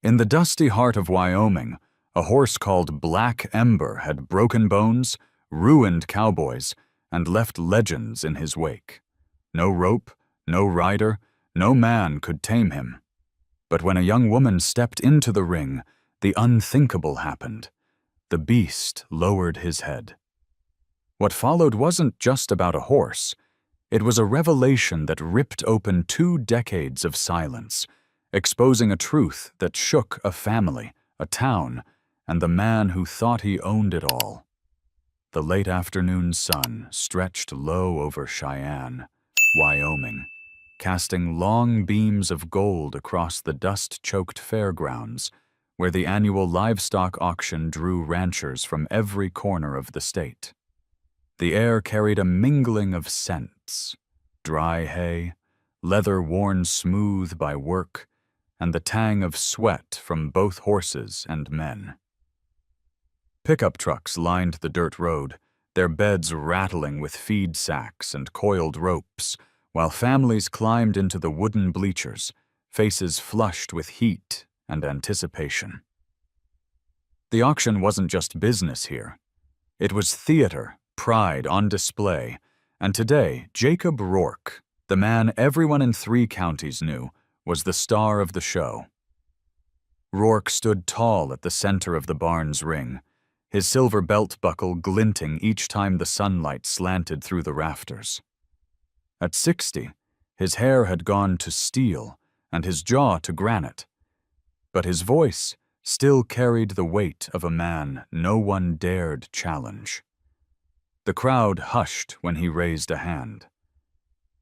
In the dusty heart of Wyoming, a horse called Black Ember had broken bones, ruined cowboys, and left legends in his wake. No rope, no rider, no man could tame him. But when a young woman stepped into the ring, the unthinkable happened. The beast lowered his head. What followed wasn't just about a horse. It was a revelation that ripped open 2 decades of silence, exposing a truth that shook a family, a town, and the man who thought he owned it all. The late afternoon sun stretched low over Cheyenne, Wyoming, casting long beams of gold across the dust-choked fairgrounds, where the annual livestock auction drew ranchers from every corner of the state. The air carried a mingling of scents: dry hay, leather worn smooth by work, and the tang of sweat from both horses and men. Pickup trucks lined the dirt road, their beds rattling with feed sacks and coiled ropes, while families climbed into the wooden bleachers, faces flushed with heat and anticipation. The auction wasn't just business here. It was theater, pride on display, and today Jacob Rourke, the man everyone in 3 counties knew, was the star of the show. Rourke stood tall at the center of the barn's ring, his silver belt buckle glinting each time the sunlight slanted through the rafters. At 60, his hair had gone to steel and his jaw to granite, but his voice still carried the weight of a man no one dared challenge. The crowd hushed when he raised a hand.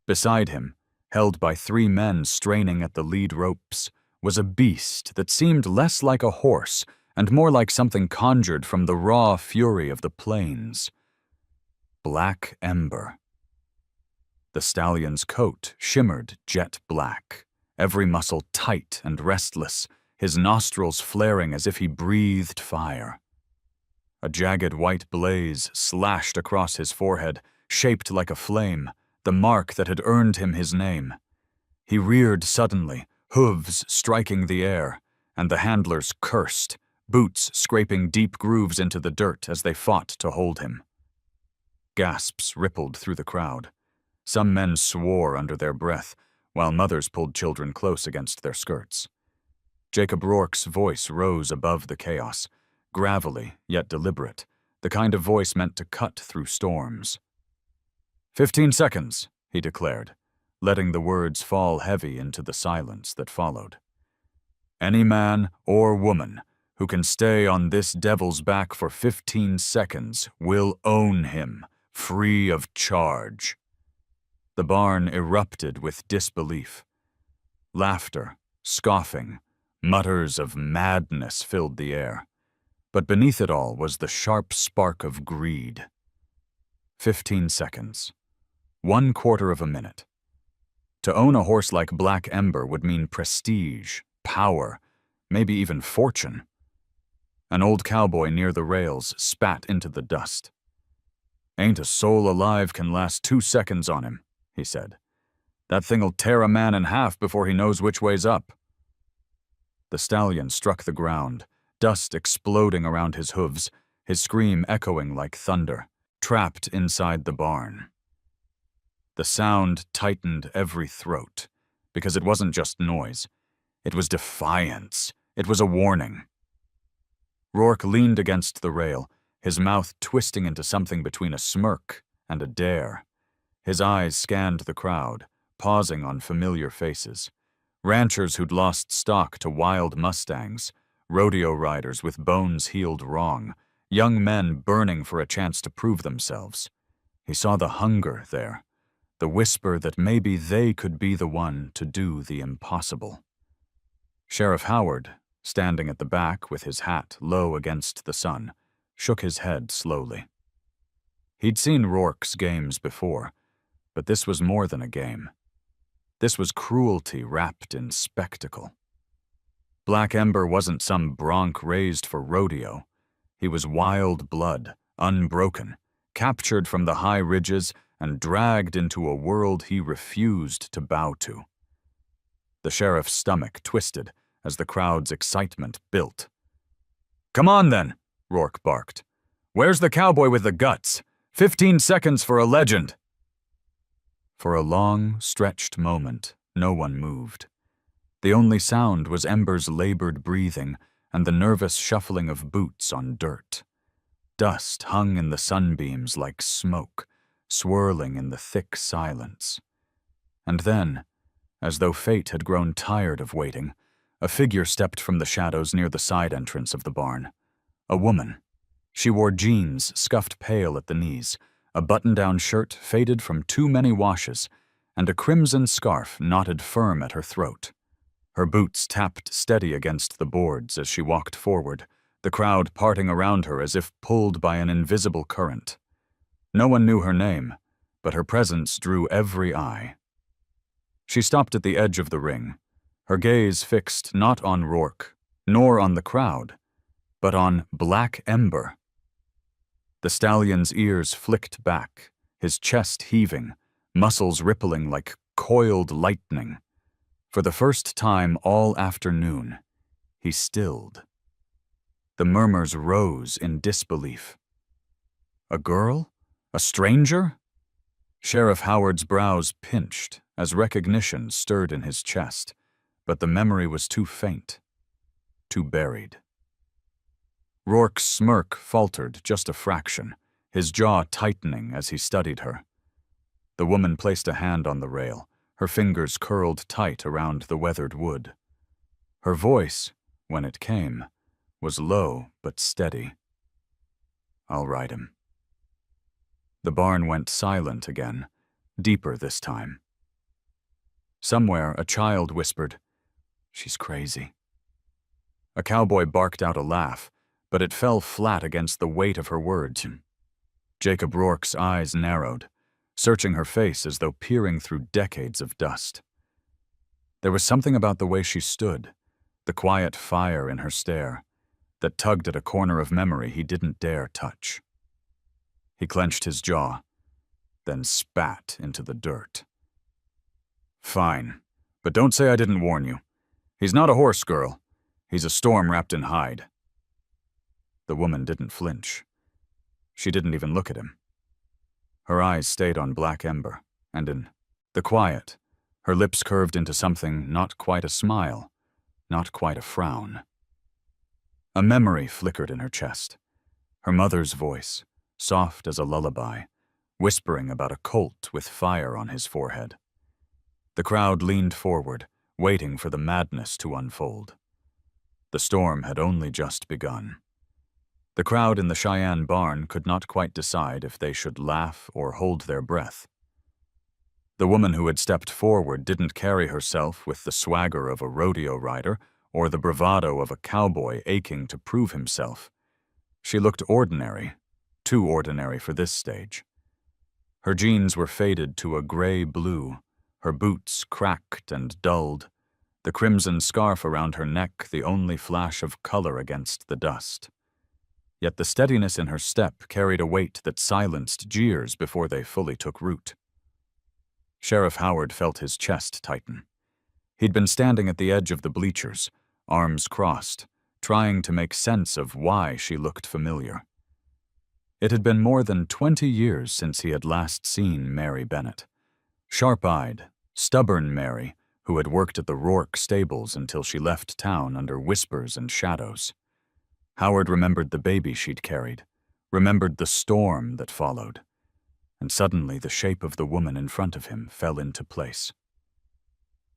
Beside him, held by 3 men straining at the lead ropes, was a beast that seemed less like a horse and more like something conjured from the raw fury of the plains. Black Ember. The stallion's coat shimmered jet black, every muscle tight and restless, his nostrils flaring as if he breathed fire. A jagged white blaze slashed across his forehead, shaped like a flame, the mark that had earned him his name. He reared suddenly, hooves striking the air, and the handlers cursed, boots scraping deep grooves into the dirt as they fought to hold him. Gasps rippled through the crowd. Some men swore under their breath, while mothers pulled children close against their skirts. Jacob Rourke's voice rose above the chaos, gravelly yet deliberate, the kind of voice meant to cut through storms. 15 seconds, he declared, letting the words fall heavy into the silence that followed. Any man or woman who can stay on this devil's back for 15 seconds will own him, free of charge. The barn erupted with disbelief. Laughter, scoffing, mutters of madness filled the air. But beneath it all was the sharp spark of greed. 15 seconds. 1/4 of a minute. To own a horse like Black Ember would mean prestige, power, maybe even fortune. An old cowboy near the rails spat into the dust. "Ain't a soul alive can last 2 seconds on him," he said. "That thing'll tear a man in half before he knows which way's up." The stallion struck the ground, dust exploding around his hooves, his scream echoing like thunder, trapped inside the barn. The sound tightened every throat, because it wasn't just noise. It was defiance. It was a warning. Rourke leaned against the rail, his mouth twisting into something between a smirk and a dare. His eyes scanned the crowd, pausing on familiar faces. Ranchers who'd lost stock to wild mustangs, rodeo riders with bones healed wrong, young men burning for a chance to prove themselves. He saw the hunger there, the whisper that maybe they could be the one to do the impossible. Sheriff Howard, standing at the back with his hat low against the sun, shook his head slowly. He'd seen Rourke's games before, but this was more than a game. This was cruelty wrapped in spectacle. Black Ember wasn't some bronc raised for rodeo. He was wild blood, unbroken, captured from the high ridges and dragged into a world he refused to bow to. The sheriff's stomach twisted as the crowd's excitement built. "Come on then," Rourke barked. "Where's the cowboy with the guts? 15 seconds for a legend." For a long, stretched moment, no one moved. The only sound was Ember's labored breathing and the nervous shuffling of boots on dirt. Dust hung in the sunbeams like smoke, swirling in the thick silence. And then, as though fate had grown tired of waiting, a figure stepped from the shadows near the side entrance of the barn. A woman. She wore jeans scuffed pale at the knees, a button-down shirt faded from too many washes, and a crimson scarf knotted firm at her throat. Her boots tapped steady against the boards as she walked forward, the crowd parting around her as if pulled by an invisible current. No one knew her name, but her presence drew every eye. She stopped at the edge of the ring, her gaze fixed not on Rourke, nor on the crowd, but on Black Ember. The stallion's ears flicked back, his chest heaving, muscles rippling like coiled lightning. For the first time all afternoon, he stilled. The murmurs rose in disbelief. A girl? A stranger? Sheriff Howard's brows pinched as recognition stirred in his chest, but the memory was too faint, too buried. Rourke's smirk faltered just a fraction, his jaw tightening as he studied her. The woman placed a hand on the rail, her fingers curled tight around the weathered wood. Her voice, when it came, was low but steady. "I'll ride him." The barn went silent again, deeper this time. Somewhere a child whispered, "She's crazy." A cowboy barked out a laugh, but it fell flat against the weight of her words. Jacob Rourke's eyes narrowed, searching her face as though peering through decades of dust. There was something about the way she stood, the quiet fire in her stare, that tugged at a corner of memory he didn't dare touch. He clenched his jaw, then spat into the dirt. "Fine, but don't say I didn't warn you. He's not a horse girl. He's a storm wrapped in hide." The woman didn't flinch. She didn't even look at him. Her eyes stayed on Black Ember, and in the quiet, her lips curved into something not quite a smile, not quite a frown. A memory flickered in her chest. Her mother's voice, soft as a lullaby, whispering about a colt with fire on his forehead. The crowd leaned forward, waiting for the madness to unfold. The storm had only just begun. The crowd in the Cheyenne barn could not quite decide if they should laugh or hold their breath. The woman who had stepped forward didn't carry herself with the swagger of a rodeo rider or the bravado of a cowboy aching to prove himself. She looked ordinary, too ordinary for this stage. Her jeans were faded to a gray blue, her boots cracked and dulled, the crimson scarf around her neck the only flash of color against the dust. Yet the steadiness in her step carried a weight that silenced jeers before they fully took root. Sheriff Howard felt his chest tighten. He'd been standing at the edge of the bleachers, arms crossed, trying to make sense of why she looked familiar. It had been more than 20 years since he had last seen Mary Bennett. Sharp-eyed, stubborn Mary, who had worked at the Rourke stables until she left town under whispers and shadows. Howard remembered the baby she'd carried, remembered the storm that followed, and suddenly the shape of the woman in front of him fell into place.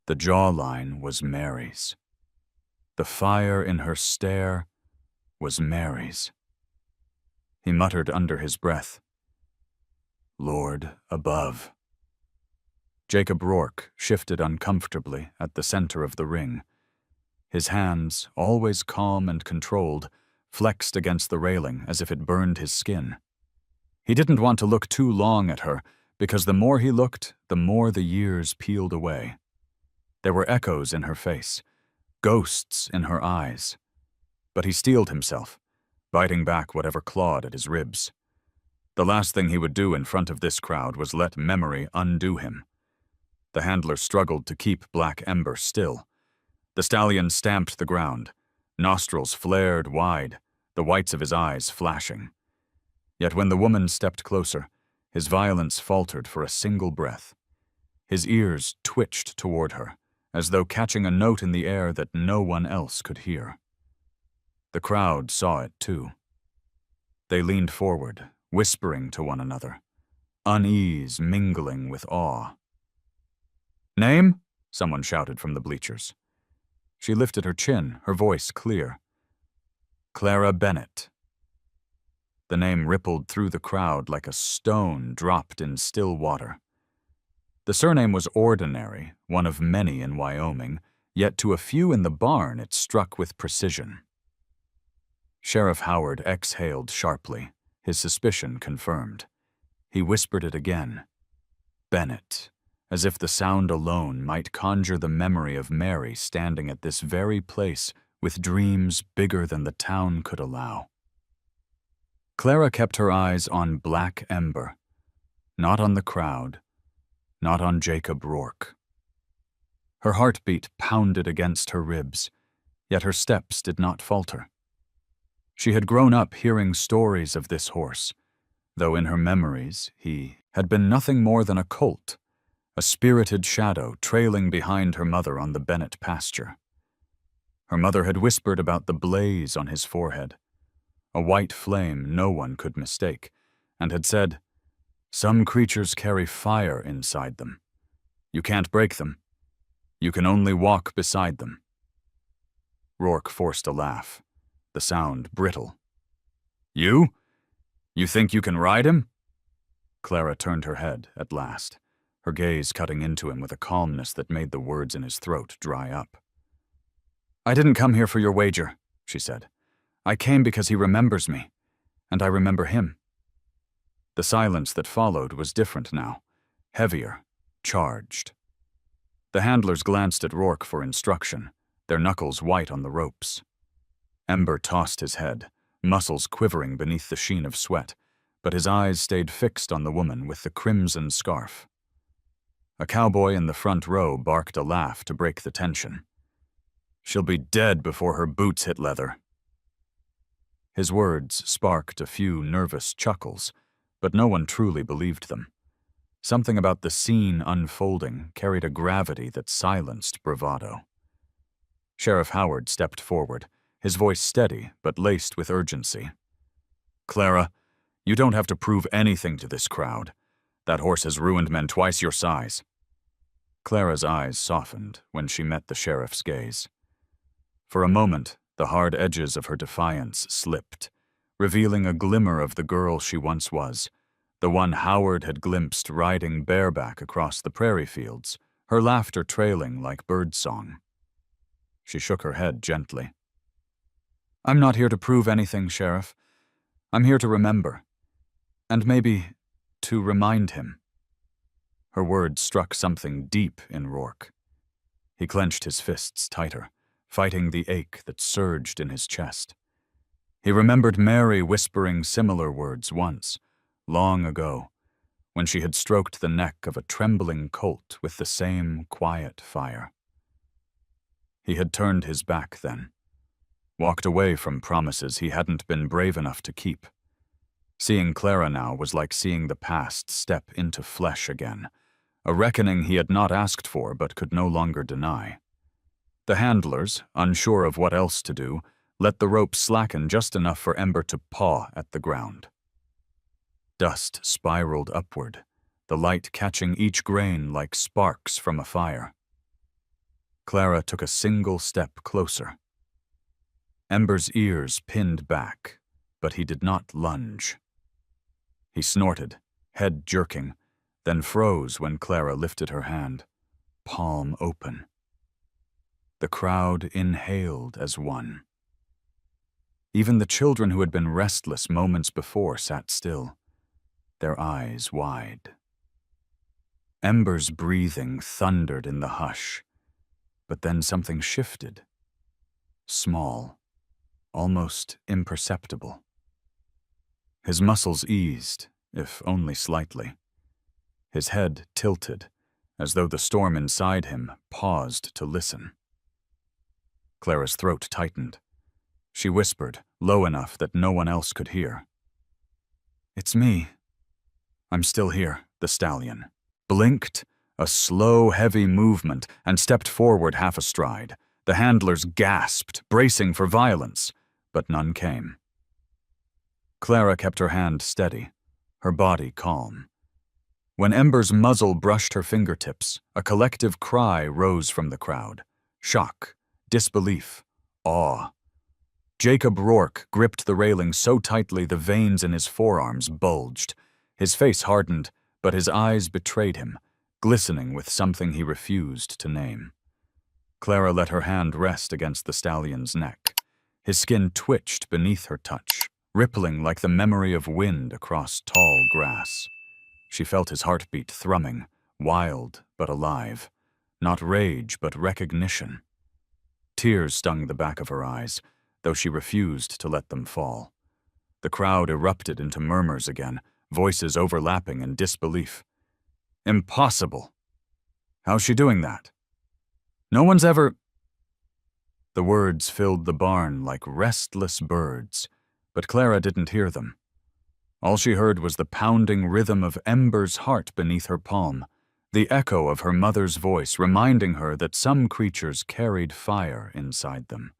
The jawline was Mary's. The fire in her stare was Mary's. He muttered under his breath, "Lord above." Jacob Rourke shifted uncomfortably at the center of the ring. His hands, always calm and controlled, flexed against the railing as if it burned his skin. He didn't want to look too long at her, because the more he looked, the more the years peeled away. There were echoes in her face, ghosts in her eyes. But he steeled himself, biting back whatever clawed at his ribs. The last thing he would do in front of this crowd was let memory undo him. The handler struggled to keep Black Ember still. The stallion stamped the ground, nostrils flared wide, the whites of his eyes flashing. Yet when the woman stepped closer, his violence faltered for a single breath. His ears twitched toward her, as though catching a note in the air that no one else could hear. The crowd saw it too. They leaned forward, whispering to one another, unease mingling with awe. "Name?" someone shouted from the bleachers. She lifted her chin, her voice clear. "Clara Bennett." The name rippled through the crowd like a stone dropped in still water. The surname was ordinary, one of many in Wyoming, yet to a few in the barn it struck with precision. Sheriff Howard exhaled sharply, his suspicion confirmed. He whispered it again. Bennett, as if the sound alone might conjure the memory of Mary standing at this very place with dreams bigger than the town could allow. Clara kept her eyes on Black Ember, not on the crowd, not on Jacob Rourke. Her heartbeat pounded against her ribs, yet her steps did not falter. She had grown up hearing stories of this horse, though in her memories he had been nothing more than a colt, a spirited shadow trailing behind her mother on the Bennett pasture. Her mother had whispered about the blaze on his forehead, a white flame no one could mistake, and had said, "Some creatures carry fire inside them. You can't break them. You can only walk beside them." Rourke forced a laugh, the sound brittle. "You? You think you can ride him?" Clara turned her head at last, her gaze cutting into him with a calmness that made the words in his throat dry up. "I didn't come here for your wager," she said. "I came because he remembers me, and I remember him." The silence that followed was different now, heavier, charged. The handlers glanced at Rourke for instruction, their knuckles white on the ropes. Ember tossed his head, muscles quivering beneath the sheen of sweat, but his eyes stayed fixed on the woman with the crimson scarf. A cowboy in the front row barked a laugh to break the tension. "She'll be dead before her boots hit leather." His words sparked a few nervous chuckles, but no one truly believed them. Something about the scene unfolding carried a gravity that silenced bravado. Sheriff Howard stepped forward, his voice steady but laced with urgency. "Clara, you don't have to prove anything to this crowd. That horse has ruined men twice your size." Clara's eyes softened when she met the sheriff's gaze. For a moment, the hard edges of her defiance slipped, revealing a glimmer of the girl she once was, the one Howard had glimpsed riding bareback across the prairie fields, her laughter trailing like birdsong. She shook her head gently. "I'm not here to prove anything, Sheriff. I'm here to remember. And maybe to remind him." Her words struck something deep in Rourke. He clenched his fists tighter, fighting the ache that surged in his chest. He remembered Mary whispering similar words once, long ago, when she had stroked the neck of a trembling colt with the same quiet fire. He had turned his back then, walked away from promises he hadn't been brave enough to keep. Seeing Clara now was like seeing the past step into flesh again, a reckoning he had not asked for but could no longer deny. The handlers, unsure of what else to do, let the rope slacken just enough for Ember to paw at the ground. Dust spiraled upward, the light catching each grain like sparks from a fire. Clara took a single step closer. Ember's ears pinned back, but he did not lunge. He snorted, head jerking, then froze when Clara lifted her hand, palm open. The crowd inhaled as one. Even the children who had been restless moments before sat still, their eyes wide. Ember's breathing thundered in the hush, but then something shifted. Small, almost imperceptible. His muscles eased, if only slightly. His head tilted, as though the storm inside him paused to listen. Clara's throat tightened. She whispered, low enough that no one else could hear. "It's me. I'm still here," the stallion blinked, a slow, heavy movement, and stepped forward half a stride. The handlers gasped, bracing for violence, but none came. Clara kept her hand steady, her body calm. When Ember's muzzle brushed her fingertips, a collective cry rose from the crowd. Shock, disbelief, awe. Jacob Rourke gripped the railing so tightly the veins in his forearms bulged. His face hardened, but his eyes betrayed him, glistening with something he refused to name. Clara let her hand rest against the stallion's neck. His skin twitched beneath her touch, rippling like the memory of wind across tall grass. She felt his heartbeat thrumming, wild but alive. Not rage, but recognition. Tears stung the back of her eyes, though she refused to let them fall. The crowd erupted into murmurs again, voices overlapping in disbelief. "Impossible! How's she doing that? No one's ever—" The words filled the barn like restless birds, but Clara didn't hear them. All she heard was the pounding rhythm of Ember's heart beneath her palm, the echo of her mother's voice reminding her that some creatures carried fire inside them,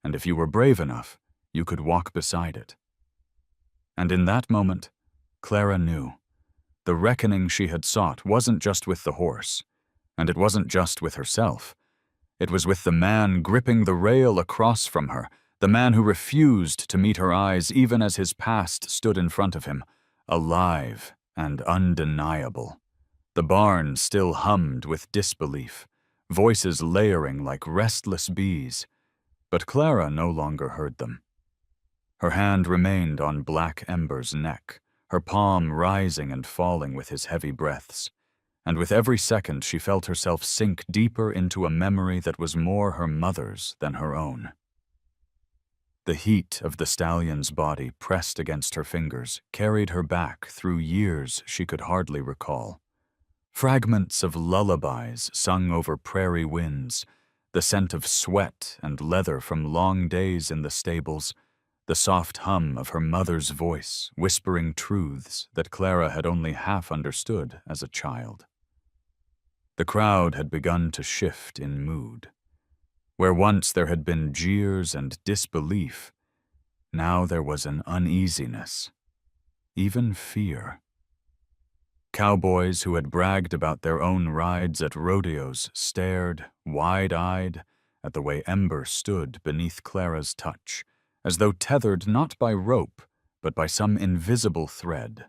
and if you were brave enough, you could walk beside it. And in that moment, Clara knew. The reckoning she had sought wasn't just with the horse, and it wasn't just with herself. It was with the man gripping the rail across from her, the man who refused to meet her eyes even as his past stood in front of him, alive and undeniable. The barn still hummed with disbelief, voices layering like restless bees, but Clara no longer heard them. Her hand remained on Black Ember's neck, her palm rising and falling with his heavy breaths, and with every second she felt herself sink deeper into a memory that was more her mother's than her own. The heat of the stallion's body pressed against her fingers carried her back through years she could hardly recall. Fragments of lullabies sung over prairie winds, the scent of sweat and leather from long days in the stables, the soft hum of her mother's voice whispering truths that Clara had only half understood as a child. The crowd had begun to shift in mood. Where once there had been jeers and disbelief, now there was an uneasiness, even fear. Cowboys who had bragged about their own rides at rodeos stared, wide-eyed, at the way Ember stood beneath Clara's touch, as though tethered not by rope, but by some invisible thread.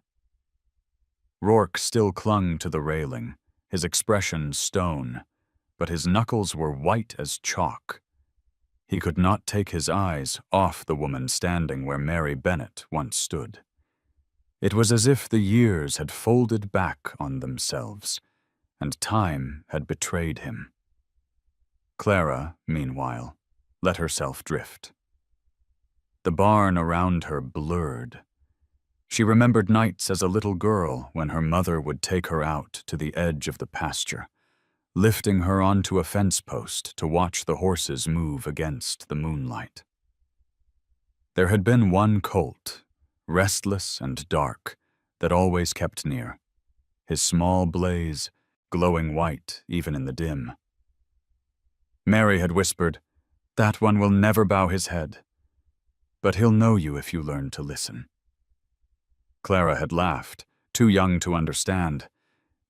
Rourke still clung to the railing, his expression stone, but his knuckles were white as chalk. He could not take his eyes off the woman standing where Mary Bennett once stood. It was as if the years had folded back on themselves, and time had betrayed him. Clara, meanwhile, let herself drift. The barn around her blurred. She remembered nights as a little girl when her mother would take her out to the edge of the pasture, lifting her onto a fence post to watch the horses move against the moonlight. There had been one colt, restless and dark, that always kept near, his small blaze glowing white even in the dim. Mary had whispered, "That one will never bow his head, but he'll know you if you learn to listen." Clara had laughed, too young to understand,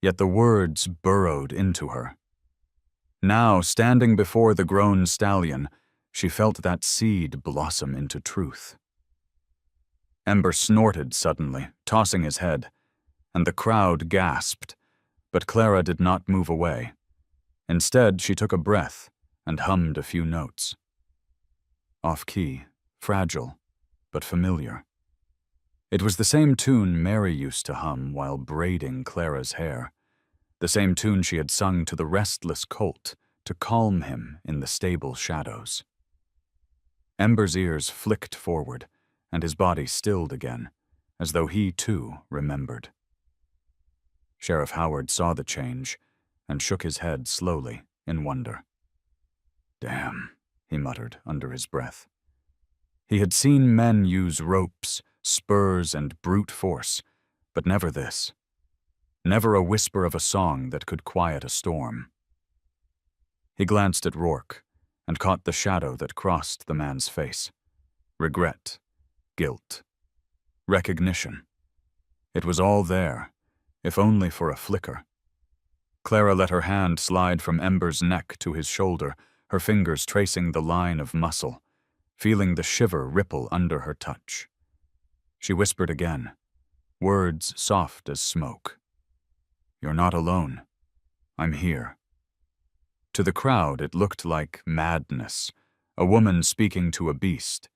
yet the words burrowed into her. Now, standing before the grown stallion, she felt that seed blossom into truth. Ember snorted suddenly, tossing his head, and the crowd gasped, but Clara did not move away. Instead, she took a breath and hummed a few notes. Off-key, fragile, but familiar. It was the same tune Mary used to hum while braiding Clara's hair, the same tune she had sung to the restless colt to calm him in the stable shadows. Ember's ears flicked forward, and his body stilled again, as though he, too, remembered. Sheriff Howard saw the change and shook his head slowly in wonder. "Damn," he muttered under his breath. He had seen men use ropes, spurs, and brute force, but never this. Never a whisper of a song that could quiet a storm. He glanced at Rourke and caught the shadow that crossed the man's face. Regret, guilt, recognition. It was all there, if only for a flicker. Clara let her hand slide from Ember's neck to his shoulder, her fingers tracing the line of muscle, feeling the shiver ripple under her touch. She whispered again, words soft as smoke. "You're not alone. I'm here." To the crowd, it looked like madness, a woman speaking to a beast,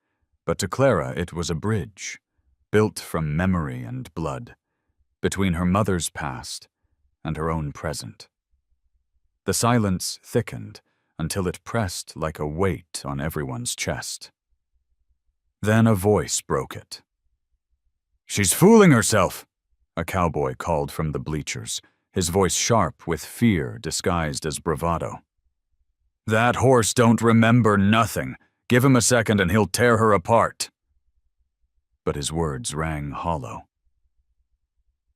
but to Clara it was a bridge, built from memory and blood, between her mother's past and her own present. The silence thickened until it pressed like a weight on everyone's chest. Then a voice broke it. "She's fooling herself," a cowboy called from the bleachers, his voice sharp with fear disguised as bravado. "That horse don't remember nothing. Give him a second and he'll tear her apart." But his words rang hollow.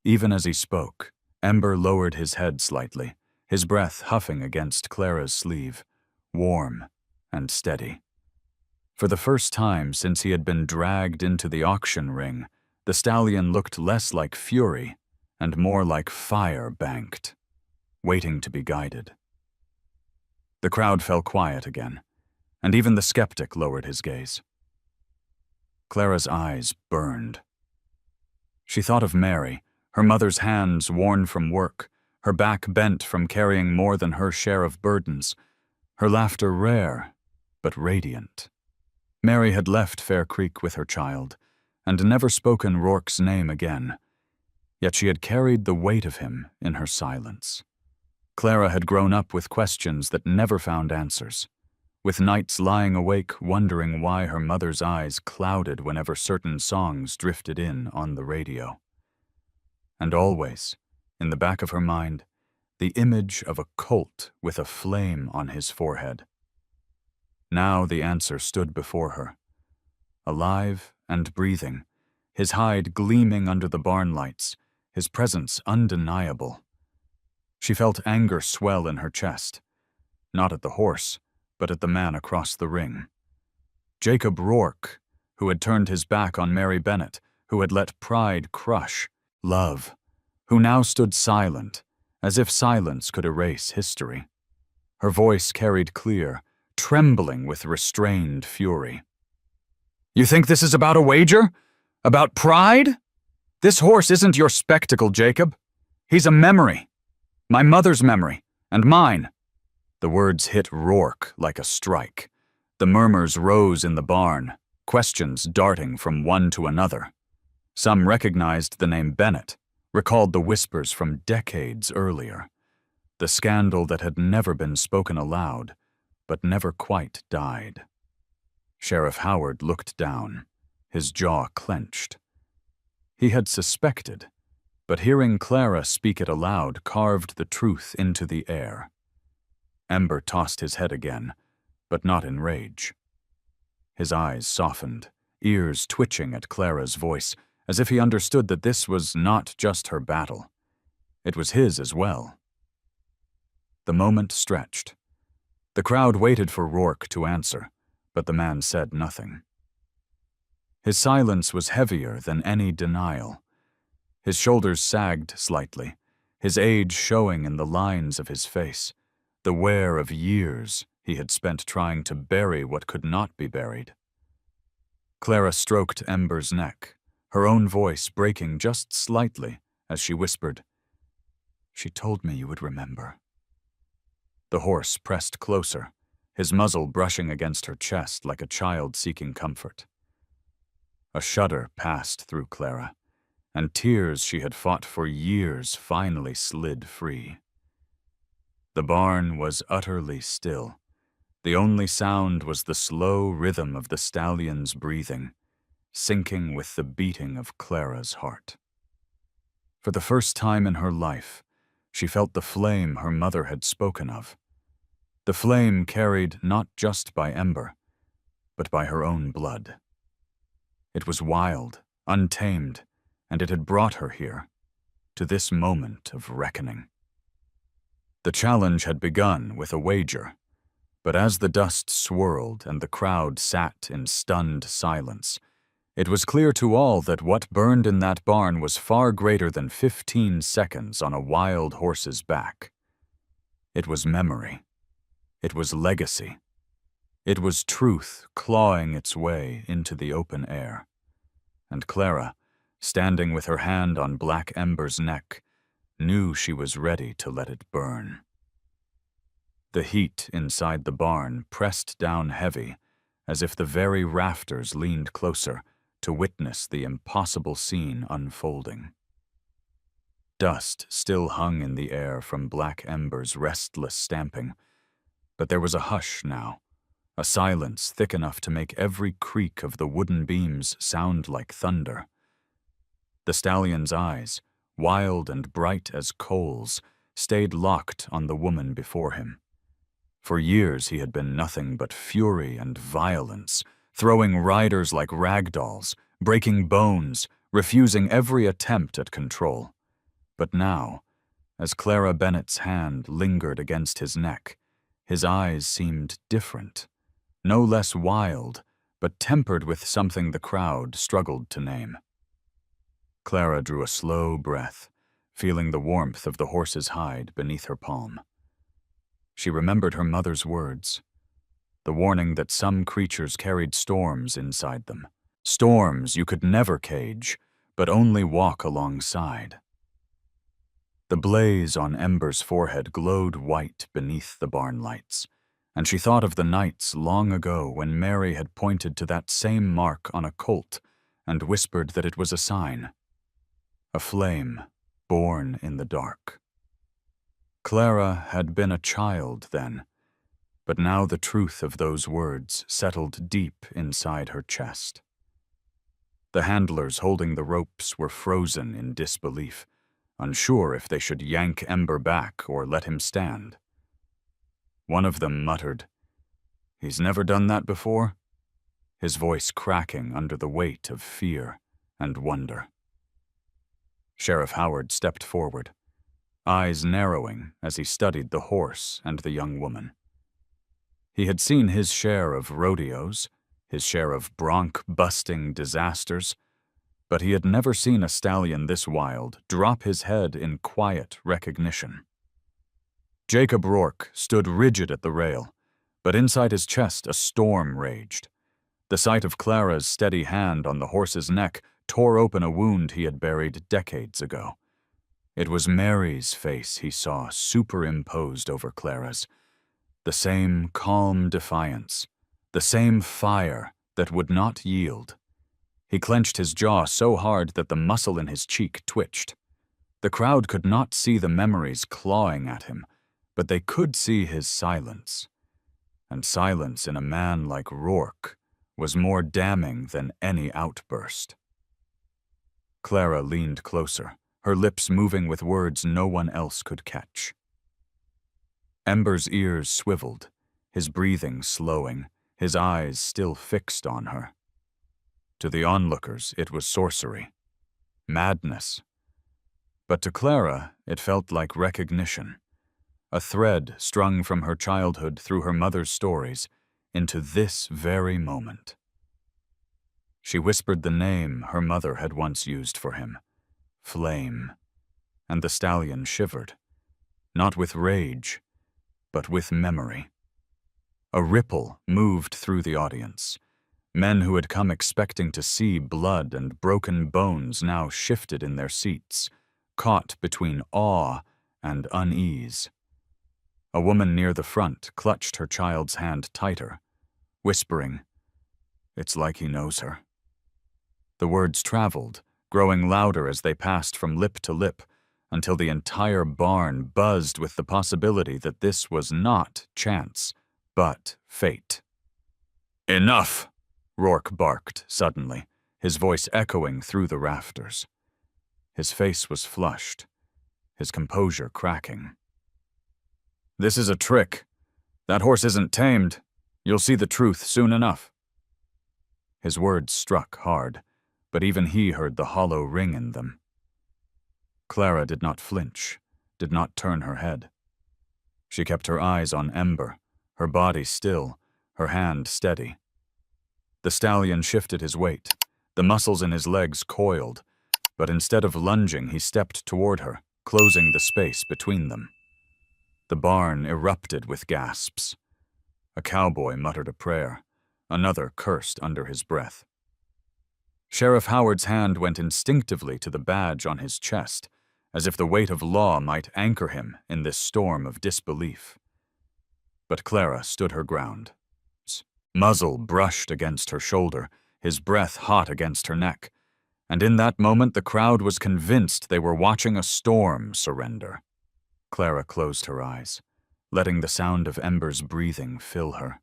Even as he spoke, Ember lowered his head slightly, his breath huffing against Clara's sleeve, warm and steady. For the first time since he had been dragged into the auction ring, the stallion looked less like fury and more like fire banked, waiting to be guided. The crowd fell quiet again, and even the skeptic lowered his gaze. Clara's eyes burned. She thought of Mary, her mother's hands worn from work, her back bent from carrying more than her share of burdens, her laughter rare but radiant. Mary had left Fair Creek with her child, and never spoken Rourke's name again, yet she had carried the weight of him in her silence. Clara had grown up with questions that never found answers, with nights lying awake wondering why her mother's eyes clouded whenever certain songs drifted in on the radio. And always, in the back of her mind, the image of a colt with a flame on his forehead. Now the answer stood before her, alive and breathing, his hide gleaming under the barn lights, his presence undeniable. She felt anger swell in her chest, not at the horse, but at the man across the ring. Jacob Rourke, who had turned his back on Mary Bennett, who had let pride crush, love, who now stood silent, as if silence could erase history. Her voice carried clear, trembling with restrained fury. "You think this is about a wager? About pride? This horse isn't your spectacle, Jacob. He's a memory. My mother's memory, and mine." The words hit Rourke like a strike. The murmurs rose in the barn, questions darting from one to another. Some recognized the name Bennett, recalled the whispers from decades earlier, the scandal that had never been spoken aloud, but never quite died. Sheriff Howard looked down, his jaw clenched. He had suspected, but hearing Clara speak it aloud carved the truth into the air. Ember tossed his head again, but not in rage. His eyes softened, ears twitching at Clara's voice, as if he understood that this was not just her battle. It was his as well. The moment stretched. The crowd waited for Rourke to answer, but the man said nothing. His silence was heavier than any denial. His shoulders sagged slightly, his age showing in the lines of his face, the wear of years he had spent trying to bury what could not be buried. Clara stroked Ember's neck, her own voice breaking just slightly as she whispered, "She told me you would remember." The horse pressed closer, his muzzle brushing against her chest like a child seeking comfort. A shudder passed through Clara, and tears she had fought for years finally slid free. The barn was utterly still. The only sound was the slow rhythm of the stallion's breathing, syncing with the beating of Clara's heart. For the first time in her life, she felt the flame her mother had spoken of. The flame carried not just by ember, but by her own blood. It was wild, untamed, and it had brought her here, to this moment of reckoning. The challenge had begun with a wager, but as the dust swirled and the crowd sat in stunned silence, it was clear to all that what burned in that barn was far greater than 15 seconds on a wild horse's back. It was memory. It was legacy. It was truth clawing its way into the open air. And Clara, standing with her hand on Black Ember's neck, knew she was ready to let it burn. The heat inside the barn pressed down heavy, as if the very rafters leaned closer to witness the impossible scene unfolding. Dust still hung in the air from Black Ember's restless stamping, but there was a hush now, a silence thick enough to make every creak of the wooden beams sound like thunder. The stallion's eyes, wild and bright as coals, stayed locked on the woman before him. For years he had been nothing but fury and violence, throwing riders like rag dolls, breaking bones, refusing every attempt at control. But now, as Clara Bennett's hand lingered against his neck, his eyes seemed different, no less wild, but tempered with something the crowd struggled to name. Clara drew a slow breath, feeling the warmth of the horse's hide beneath her palm. She remembered her mother's words, the warning that some creatures carried storms inside them, storms you could never cage, but only walk alongside. The blaze on Ember's forehead glowed white beneath the barn lights, and she thought of the nights long ago when Mary had pointed to that same mark on a colt and whispered that it was a sign, a flame born in the dark. Clara had been a child then, but now the truth of those words settled deep inside her chest. The handlers holding the ropes were frozen in disbelief, unsure if they should yank Ember back or let him stand. One of them muttered, "He's never done that before?" his voice cracking under the weight of fear and wonder. Sheriff Howard stepped forward, eyes narrowing as he studied the horse and the young woman. He had seen his share of rodeos, his share of bronc-busting disasters, but he had never seen a stallion this wild drop his head in quiet recognition. Jacob Rourke stood rigid at the rail, but inside his chest a storm raged. The sight of Clara's steady hand on the horse's neck tore open a wound he had buried decades ago. It was Mary's face he saw superimposed over Clara's, the same calm defiance, the same fire that would not yield. He clenched his jaw so hard that the muscle in his cheek twitched. The crowd could not see the memories clawing at him, but they could see his silence. And silence in a man like Rourke was more damning than any outburst. Clara leaned closer, her lips moving with words no one else could catch. Ember's ears swiveled, his breathing slowing, his eyes still fixed on her. To the onlookers, it was sorcery, madness. But to Clara, it felt like recognition, a thread strung from her childhood through her mother's stories into this very moment. She whispered the name her mother had once used for him, Flame, and the stallion shivered, not with rage, but with memory. A ripple moved through the audience. Men who had come expecting to see blood and broken bones now shifted in their seats, caught between awe and unease. A woman near the front clutched her child's hand tighter, whispering, "It's like he knows her." The words traveled, growing louder as they passed from lip to lip, until the entire barn buzzed with the possibility that this was not chance, but fate. "Enough!" Rourke barked suddenly, his voice echoing through the rafters. His face was flushed, his composure cracking. "This is a trick. That horse isn't tamed. You'll see the truth soon enough. His words struck hard, but even he heard the hollow ring in them. Clara did not flinch, did not turn her head. She kept her eyes on Ember, her body still, her hand steady. The stallion shifted his weight. The muscles in his legs coiled, but instead of lunging, he stepped toward her, closing the space between them. The barn erupted with gasps. A cowboy muttered a prayer. Another cursed under his breath. Sheriff Howard's hand went instinctively to the badge on his chest, as if the weight of law might anchor him in this storm of disbelief. But Clara stood her ground. Muzzle brushed against her shoulder, his breath hot against her neck, and in that moment the crowd was convinced they were watching a storm surrender. Clara closed her eyes, letting the sound of Ember's breathing fill her.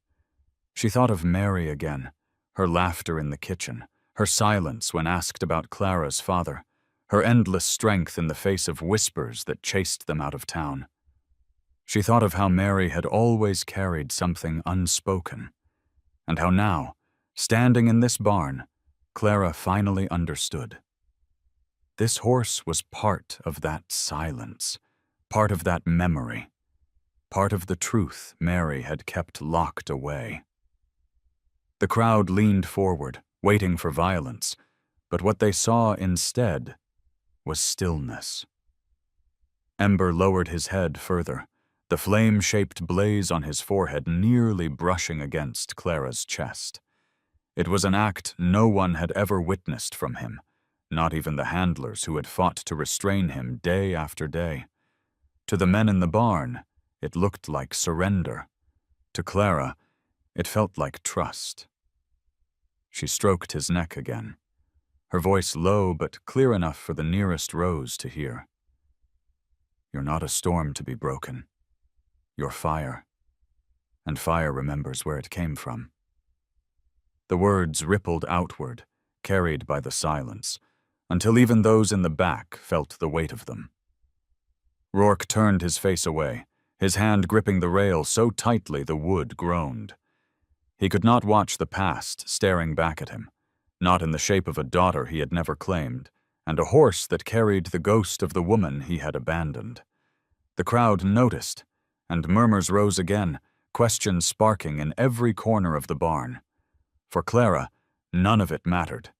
She thought of Mary again, her laughter in the kitchen, her silence when asked about Clara's father, her endless strength in the face of whispers that chased them out of town. She thought of how Mary had always carried something unspoken, and how now, standing in this barn, Clara finally understood. This horse was part of that silence, part of that memory, part of the truth Mary had kept locked away. The crowd leaned forward, waiting for violence, but what they saw instead was stillness. Ember lowered his head further, the flame-shaped blaze on his forehead nearly brushing against Clara's chest. It was an act no one had ever witnessed from him, not even the handlers who had fought to restrain him day after day. To the men in the barn, it looked like surrender. To Clara, it felt like trust. She stroked his neck again, her voice low but clear enough for the nearest Rose to hear. You're not a storm to be broken. You're fire, and fire remembers where it came from. The words rippled outward, carried by the silence, until even those in the back felt the weight of them. Rourke turned his face away, his hand gripping the rail so tightly the wood groaned. He could not watch the past staring back at him, not in the shape of a daughter he had never claimed, and a horse that carried the ghost of the woman he had abandoned. The crowd noticed, and murmurs rose again, questions sparking in every corner of the barn. For Clara, none of it mattered.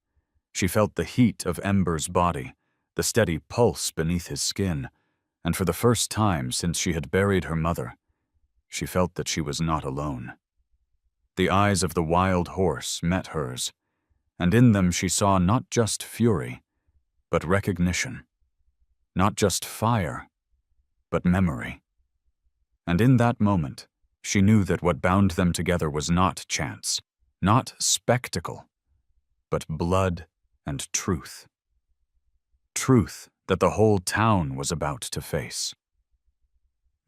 She felt the heat of Ember's body, the steady pulse beneath his skin, and for the first time since she had buried her mother, she felt that she was not alone. The eyes of the wild horse met hers, and in them she saw not just fury, but recognition. Not just fire, but memory. And in that moment, she knew that what bound them together was not chance, not spectacle, but blood and truth. Truth that the whole town was about to face.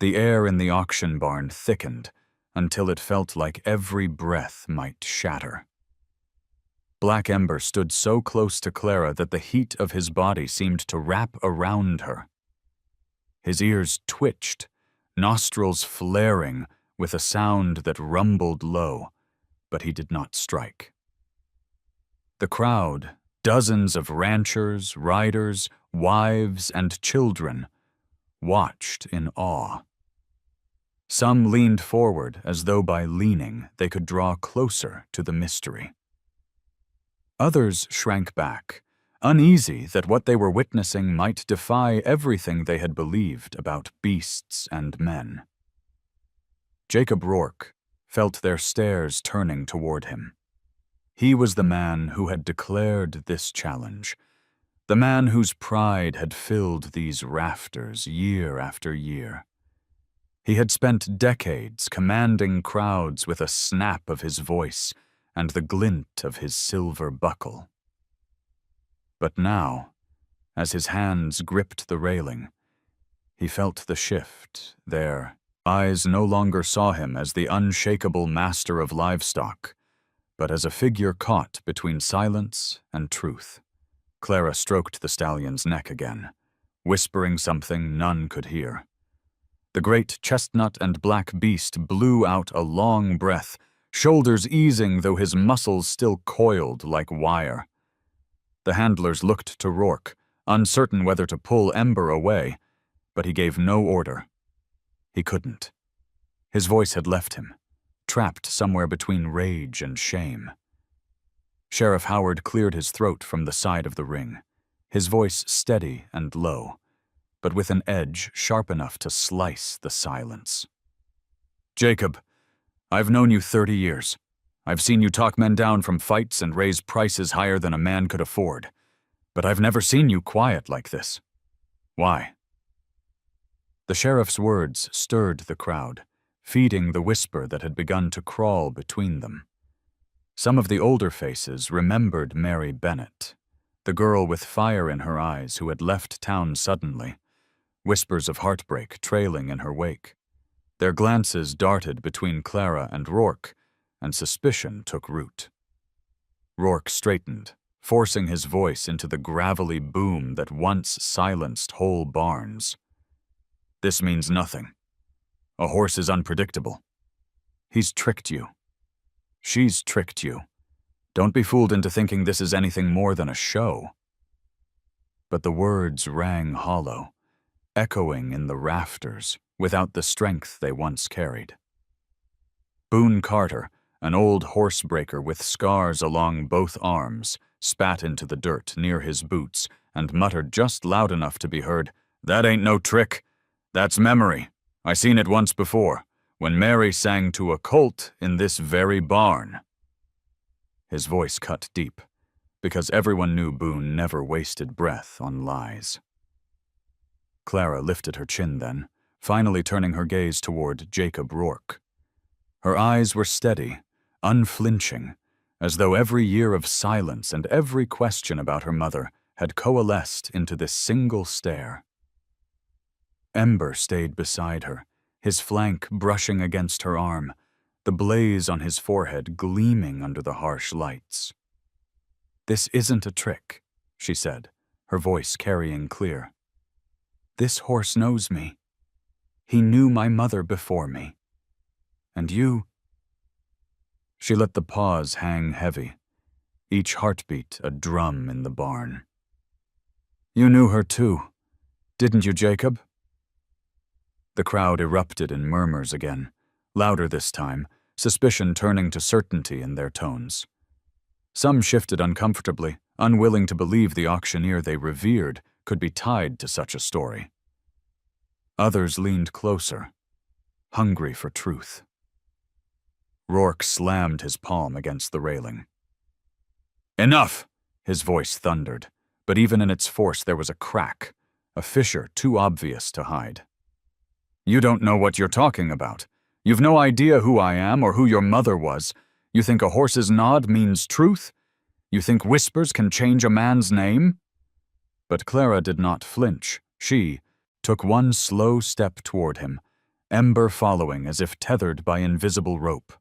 The air in the auction barn thickened until it felt like every breath might shatter. Black Ember stood so close to Clara that the heat of his body seemed to wrap around her. His ears twitched, nostrils flaring with a sound that rumbled low, but he did not strike. The crowd, dozens of ranchers, riders, wives, and children, watched in awe. Some leaned forward as though by leaning they could draw closer to the mystery. Others shrank back, uneasy that what they were witnessing might defy everything they had believed about beasts and men. Jacob Rourke felt their stares turning toward him. He was the man who had declared this challenge, the man whose pride had filled these rafters year after year. He had spent decades commanding crowds with a snap of his voice and the glint of his silver buckle. But now, as his hands gripped the railing, he felt the shift. Their eyes no longer saw him as the unshakable master of livestock, but as a figure caught between silence and truth. Clara stroked the stallion's neck again, whispering something none could hear. The great chestnut and black beast blew out a long breath, shoulders easing though his muscles still coiled like wire. The handlers looked to Rourke, uncertain whether to pull Ember away, but he gave no order. He couldn't. His voice had left him, trapped somewhere between rage and shame. Sheriff Howard cleared his throat from the side of the ring, his voice steady and low, but with an edge sharp enough to slice the silence. "Jacob, I've known you 30 years. I've seen you talk men down from fights and raise prices higher than a man could afford. But I've never seen you quiet like this. Why?" The sheriff's words stirred the crowd, feeding the whisper that had begun to crawl between them. Some of the older faces remembered Mary Bennett, the girl with fire in her eyes who had left town suddenly, whispers of heartbreak trailing in her wake. Their glances darted between Clara and Rourke, and suspicion took root. Rourke straightened, forcing his voice into the gravelly boom that once silenced whole barns. "This means nothing. A horse is unpredictable. He's tricked you. She's tricked you. Don't be fooled into thinking this is anything more than a show." But the words rang hollow, echoing in the rafters, without the strength they once carried. Boone Carter, an old horsebreaker with scars along both arms, spat into the dirt near his boots and muttered just loud enough to be heard, "That ain't no trick. That's memory. I seen it once before, when Mary sang to a colt in this very barn." His voice cut deep, because everyone knew Boone never wasted breath on lies. Clara lifted her chin then, finally turning her gaze toward Jacob Rourke. Her eyes were steady, unflinching, as though every year of silence and every question about her mother had coalesced into this single stare. Ember stayed beside her, his flank brushing against her arm, the blaze on his forehead gleaming under the harsh lights. "This isn't a trick," she said, her voice carrying clear. "This horse knows me. He knew my mother before me. And you—" She let the pause hang heavy, each heartbeat a drum in the barn. "You knew her too, didn't you, Jacob?" The crowd erupted in murmurs again, louder this time, suspicion turning to certainty in their tones. Some shifted uncomfortably, unwilling to believe the auctioneer they revered could be tied to such a story. Others leaned closer, hungry for truth. Rourke slammed his palm against the railing. "Enough!" his voice thundered, but even in its force there was a crack, a fissure too obvious to hide. "You don't know what you're talking about. You've no idea who I am or who your mother was. You think a horse's nod means truth? You think whispers can change a man's name?" But Clara did not flinch. She took one slow step toward him, Ember following as if tethered by invisible rope.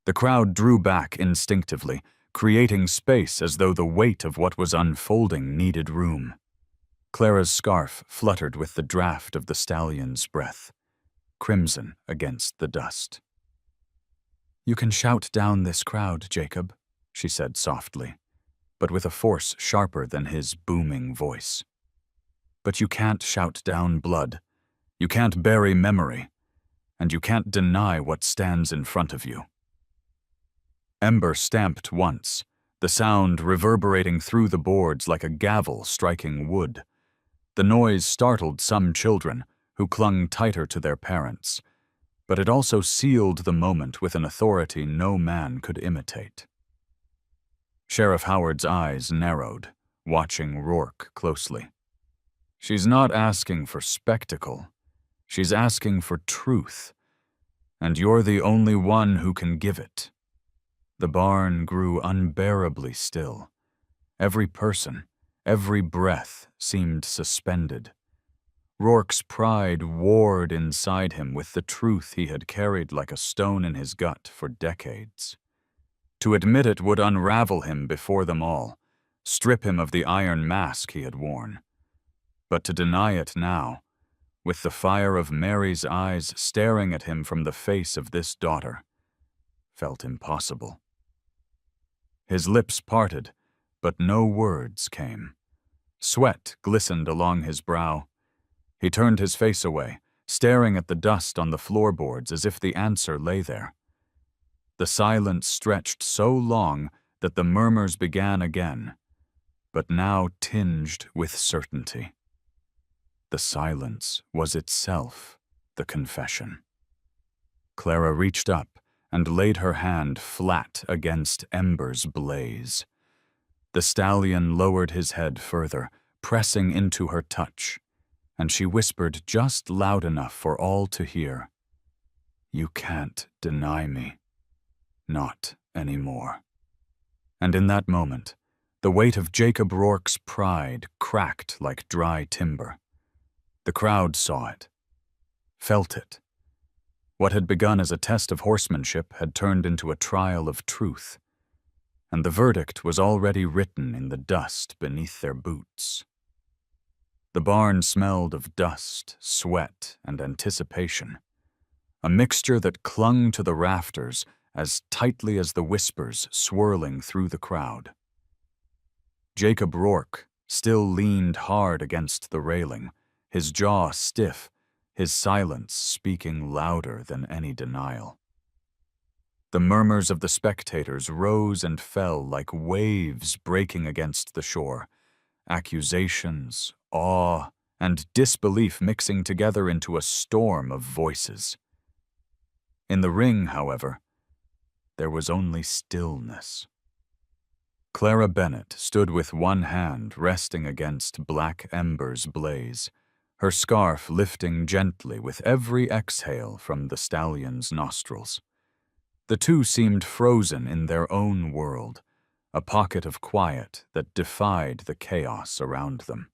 The crowd drew back instinctively, creating space as though the weight of what was unfolding needed room. Clara's scarf fluttered with the draft of the stallion's breath, crimson against the dust. "You can shout down this crowd, Jacob," she said softly, but with a force sharper than his booming voice. "But you can't shout down blood. You can't bury memory, and you can't deny what stands in front of you." Ember stamped once, the sound reverberating through the boards like a gavel striking wood. The noise startled some children, who clung tighter to their parents, but it also sealed the moment with an authority no man could imitate. Sheriff Howard's eyes narrowed, watching Rourke closely. "She's not asking for spectacle. She's asking for truth, and you're the only one who can give it." The barn grew unbearably still. Every person, every breath seemed suspended. Rourke's pride warred inside him with the truth he had carried like a stone in his gut for decades. To admit it would unravel him before them all, strip him of the iron mask he had worn. But to deny it now, with the fire of Mary's eyes staring at him from the face of this daughter, felt impossible. His lips parted, but no words came. Sweat glistened along his brow. He turned his face away, staring at the dust on the floorboards as if the answer lay there. The silence stretched so long that the murmurs began again, but now tinged with certainty. The silence was itself the confession. Clara reached up and laid her hand flat against Ember's blaze. The stallion lowered his head further, pressing into her touch, and she whispered just loud enough for all to hear, "You can't deny me. Not anymore." And in that moment, the weight of Jacob Rourke's pride cracked like dry timber. The crowd saw it, felt it. What had begun as a test of horsemanship had turned into a trial of truth, and the verdict was already written in the dust beneath their boots. The barn smelled of dust, sweat, and anticipation, a mixture that clung to the rafters as tightly as the whispers swirling through the crowd. Jacob Rourke still leaned hard against the railing, his jaw stiff, his silence speaking louder than any denial. The murmurs of the spectators rose and fell like waves breaking against the shore, accusations, awe, and disbelief mixing together into a storm of voices. In the ring, however, there was only stillness. Clara Bennett stood with one hand resting against Black Ember's blaze, her scarf lifting gently with every exhale from the stallion's nostrils. The two seemed frozen in their own world, a pocket of quiet that defied the chaos around them.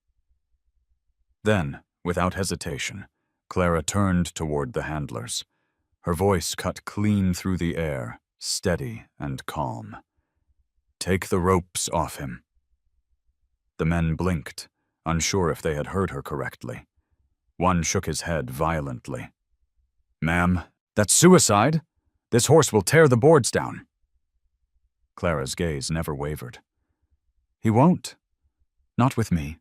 Then, without hesitation, Clara turned toward the handlers, her voice cut clean through the air, steady and calm. "Take the ropes off him." The men blinked, unsure if they had heard her correctly. One shook his head violently. "Ma'am, that's suicide! This horse will tear the boards down." Clara's gaze never wavered. "He won't. Not with me."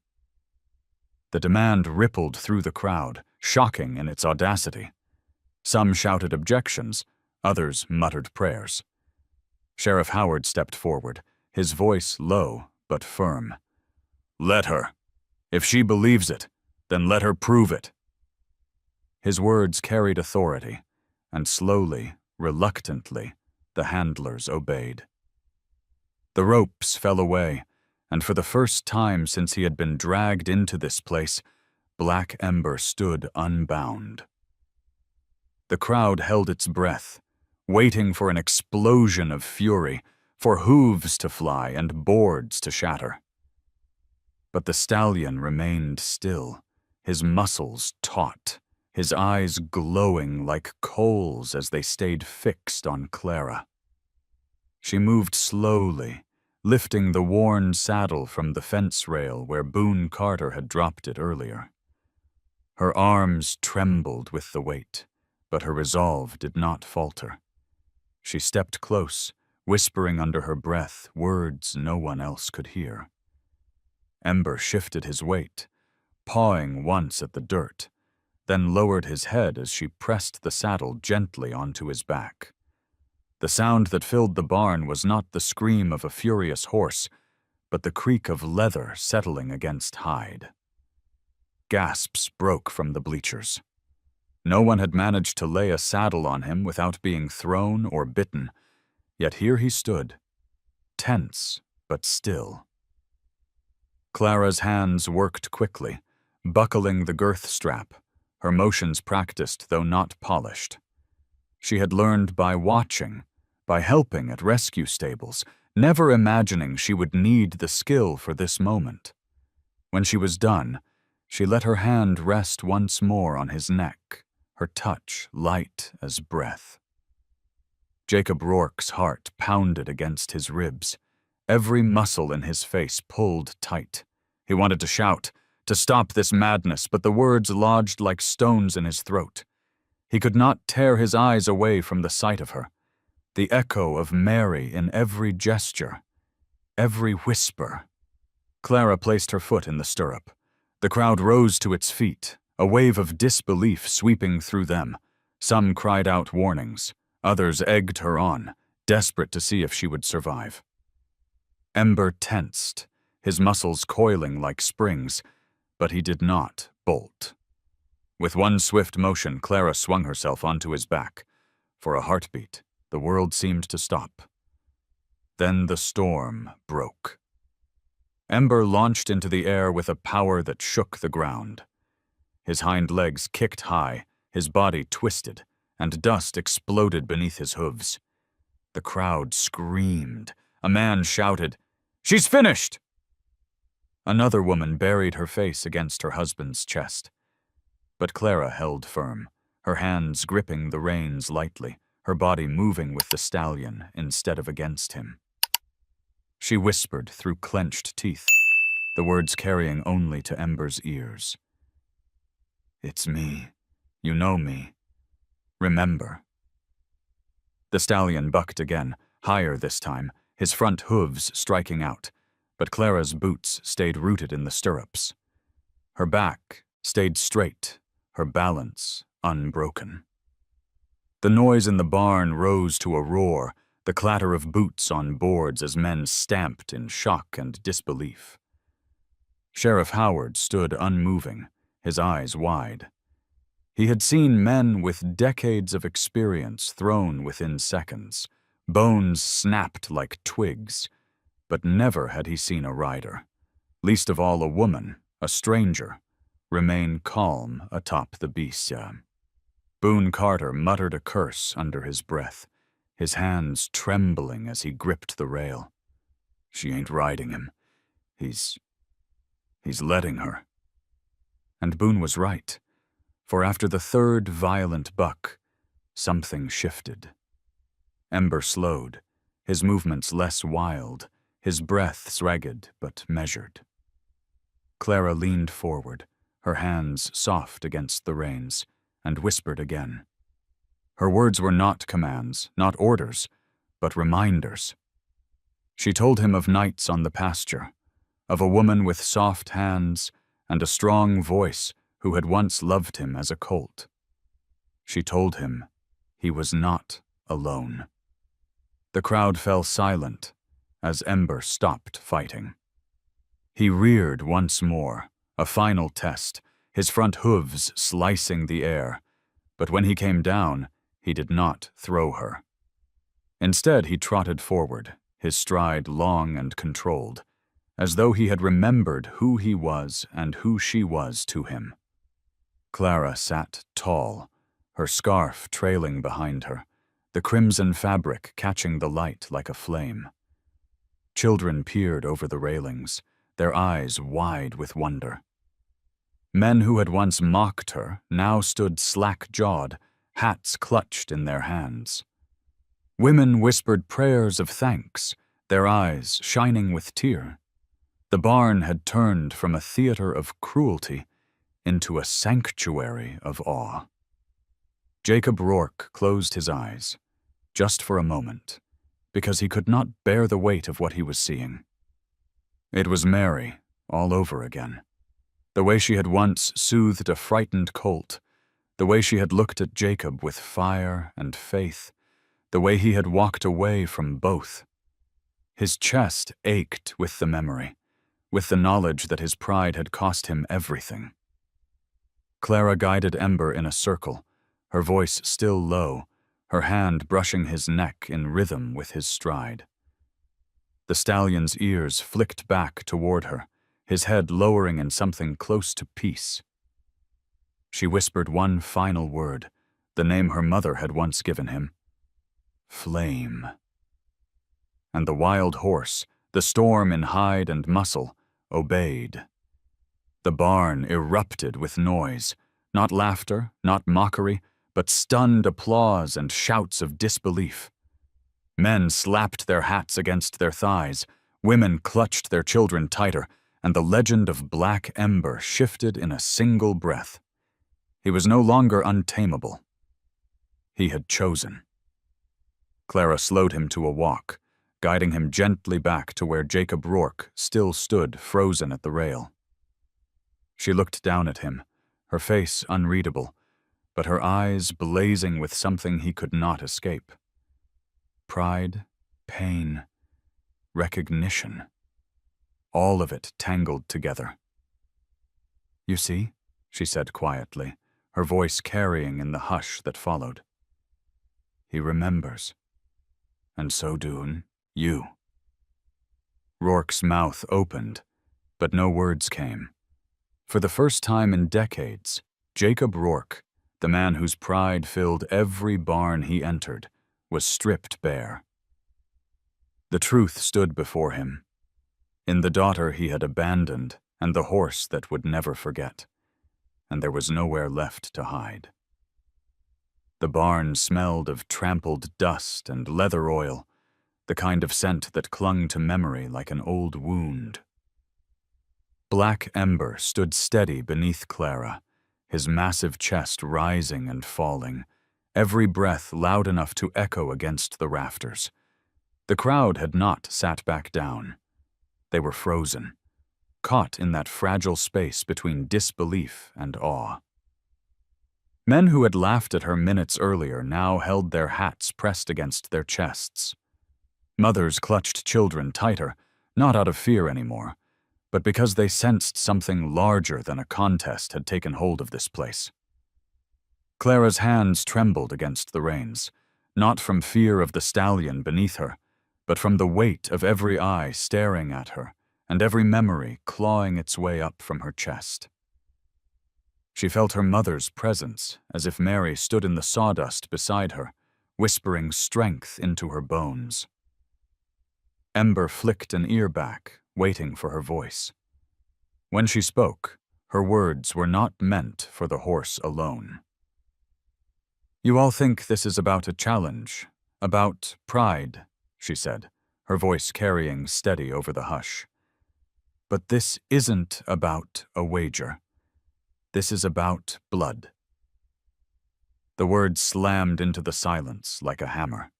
The demand rippled through the crowd, shocking in its audacity. Some shouted objections, others muttered prayers. Sheriff Howard stepped forward, his voice low but firm. "Let her. If she believes it, then let her prove it." His words carried authority, and slowly, reluctantly, the handlers obeyed. The ropes fell away, and for the first time since he had been dragged into this place, Black Ember stood unbound. The crowd held its breath, waiting for an explosion of fury, for hooves to fly and boards to shatter. But the stallion remained still, his muscles taut, his eyes glowing like coals as they stayed fixed on Clara. She moved slowly, lifting the worn saddle from the fence rail where Boone Carter had dropped it earlier. Her arms trembled with the weight, but her resolve did not falter. She stepped close, whispering under her breath words no one else could hear. Ember shifted his weight, pawing once at the dirt, then lowered his head as she pressed the saddle gently onto his back. The sound that filled the barn was not the scream of a furious horse, but the creak of leather settling against hide. Gasps broke from the bleachers. No one had managed to lay a saddle on him without being thrown or bitten, yet here he stood, tense but still. Clara's hands worked quickly, buckling the girth strap, her motions practiced though not polished. She had learned by watching, by helping at rescue stables, never imagining she would need the skill for this moment. When she was done, she let her hand rest once more on his neck, her touch light as breath. Jacob Rourke's heart pounded against his ribs. Every muscle in his face pulled tight. He wanted to shout, to stop this madness, but the words lodged like stones in his throat. He could not tear his eyes away from the sight of her, the echo of Mary in every gesture, every whisper. Clara placed her foot in the stirrup. The crowd rose to its feet, a wave of disbelief sweeping through them. Some cried out warnings, others egged her on, desperate to see if she would survive. Ember tensed, his muscles coiling like springs, but he did not bolt. With one swift motion, Clara swung herself onto his back. For a heartbeat, the world seemed to stop. Then the storm broke. Ember launched into the air with a power that shook the ground. His hind legs kicked high, his body twisted, and dust exploded beneath his hooves. The crowd screamed. A man shouted, "She's finished!" Another woman buried her face against her husband's chest. But Clara held firm, her hands gripping the reins lightly, her body moving with the stallion instead of against him. She whispered through clenched teeth, the words carrying only to Ember's ears. "It's me. You know me. Remember." The stallion bucked again, higher this time, his front hooves striking out, but Clara's boots stayed rooted in the stirrups. Her back stayed straight, her balance unbroken. The noise in the barn rose to a roar, the clatter of boots on boards as men stamped in shock and disbelief. Sheriff Howard stood unmoving, his eyes wide. He had seen men with decades of experience thrown within seconds, bones snapped like twigs, but never had he seen a rider, least of all a woman, a stranger, remain calm atop the bestia. Boone Carter muttered a curse under his breath, his hands trembling as he gripped the rail. She ain't riding him. He's letting her. And Boone was right, for after the third violent buck, something shifted. Ember slowed, his movements less wild, his breaths ragged but measured. Clara leaned forward, her hands soft against the reins, and whispered again. Her words were not commands, not orders, but reminders. She told him of nights on the pasture, of a woman with soft hands and a strong voice who had once loved him as a colt. She told him he was not alone. The crowd fell silent as Ember stopped fighting. He reared once more, a final test, his front hooves slicing the air, but when he came down, he did not throw her. Instead, he trotted forward, his stride long and controlled, as though he had remembered who he was and who she was to him. Clara sat tall, her scarf trailing behind her, the crimson fabric catching the light like a flame. Children peered over the railings, their eyes wide with wonder. Men who had once mocked her now stood slack-jawed, hats clutched in their hands. Women whispered prayers of thanks, their eyes shining with tear. The barn had turned from a theater of cruelty into a sanctuary of awe. Jacob Rourke closed his eyes, just for a moment, because he could not bear the weight of what he was seeing. It was Mary, all over again. The way she had once soothed a frightened colt, the way she had looked at Jacob with fire and faith, the way he had walked away from both. His chest ached with the memory, with the knowledge that his pride had cost him everything. Clara guided Ember in a circle, her voice still low, her hand brushing his neck in rhythm with his stride. The stallion's ears flicked back toward her, his head lowering in something close to peace. She whispered one final word, the name her mother had once given him. Flame. And the wild horse, the storm in hide and muscle, obeyed. The barn erupted with noise, not laughter, not mockery, but stunned applause and shouts of disbelief. Men slapped their hats against their thighs, women clutched their children tighter, and the legend of Black Ember shifted in a single breath. He was no longer untamable. He had chosen. Clara slowed him to a walk, guiding him gently back to where Jacob Rourke still stood frozen at the rail. She looked down at him, her face unreadable, but her eyes blazing with something he could not escape. Pride, pain, recognition. All of it tangled together. "You see," she said quietly, her voice carrying in the hush that followed. "He remembers. And so do you." Rourke's mouth opened, but no words came. For the first time in decades, Jacob Rourke, the man whose pride filled every barn he entered, was stripped bare. The truth stood before him. In the daughter he had abandoned and the horse that would never forget, and there was nowhere left to hide. The barn smelled of trampled dust and leather oil, the kind of scent that clung to memory like an old wound. Black Ember stood steady beneath Clara, his massive chest rising and falling, every breath loud enough to echo against the rafters. The crowd had not sat back down. They were frozen, caught in that fragile space between disbelief and awe. Men who had laughed at her minutes earlier now held their hats pressed against their chests. Mothers clutched children tighter, not out of fear anymore, but because they sensed something larger than a contest had taken hold of this place. Clara's hands trembled against the reins, not from fear of the stallion beneath her, but from the weight of every eye staring at her and every memory clawing its way up from her chest. She felt her mother's presence, as if Mary stood in the sawdust beside her, whispering strength into her bones. Ember flicked an ear back, waiting for her voice. When she spoke, her words were not meant for the horse alone. "You all think this is about a challenge, about pride," she said, her voice carrying steady over the hush. "But this isn't about a wager. This is about blood." The words slammed into the silence like a hammer.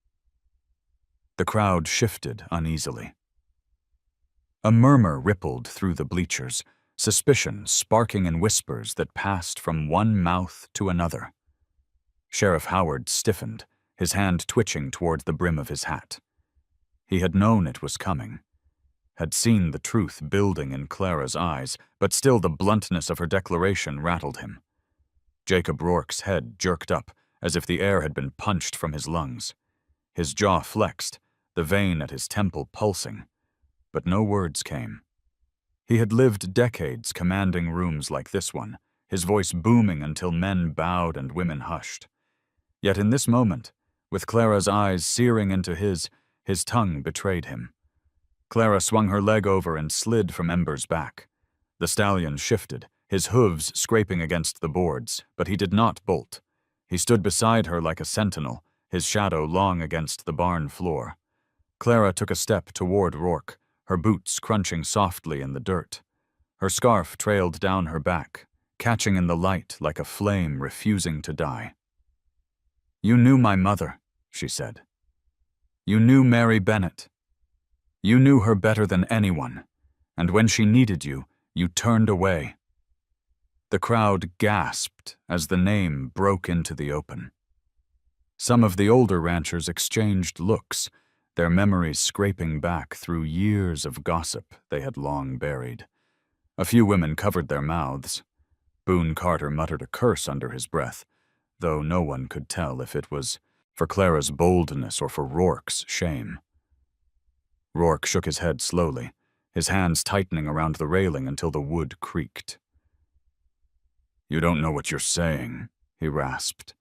The crowd shifted uneasily. A murmur rippled through the bleachers, suspicion sparking in whispers that passed from one mouth to another. Sheriff Howard stiffened, his hand twitching toward the brim of his hat. He had known it was coming, had seen the truth building in Clara's eyes, but still the bluntness of her declaration rattled him. Jacob Rourke's head jerked up, as if the air had been punched from his lungs. His jaw flexed, the vein at his temple pulsing, but no words came. He had lived decades commanding rooms like this one, his voice booming until men bowed and women hushed. Yet in this moment, with Clara's eyes searing into his tongue betrayed him. Clara swung her leg over and slid from Ember's back. The stallion shifted, his hooves scraping against the boards, but he did not bolt. He stood beside her like a sentinel, his shadow long against the barn floor. Clara took a step toward Rourke, her boots crunching softly in the dirt. Her scarf trailed down her back, catching in the light like a flame refusing to die. "You knew my mother," she said. "You knew Mary Bennett. You knew her better than anyone, and when she needed you, you turned away." The crowd gasped as the name broke into the open. Some of the older ranchers exchanged looks, their memories scraping back through years of gossip they had long buried. A few women covered their mouths. Boone Carter muttered a curse under his breath, though no one could tell if it was for Clara's boldness or for Rourke's shame. Rourke shook his head slowly, his hands tightening around the railing until the wood creaked. "You don't know what you're saying," he rasped.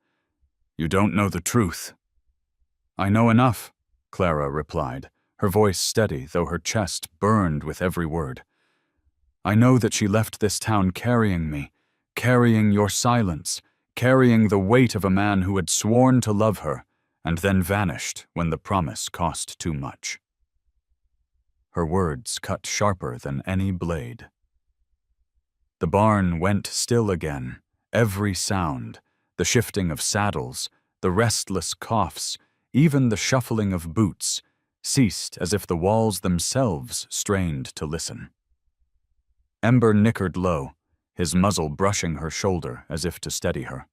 "You don't know the truth." "I know enough," Clara replied, her voice steady though her chest burned with every word. "I know that she left this town carrying me, carrying your silence, carrying the weight of a man who had sworn to love her, and then vanished when the promise cost too much." Her words cut sharper than any blade. The barn went still again. Every sound, the shifting of saddles, the restless coughs, even the shuffling of boots, ceased as if the walls themselves strained to listen. Ember nickered low, his muzzle brushing her shoulder as if to steady her.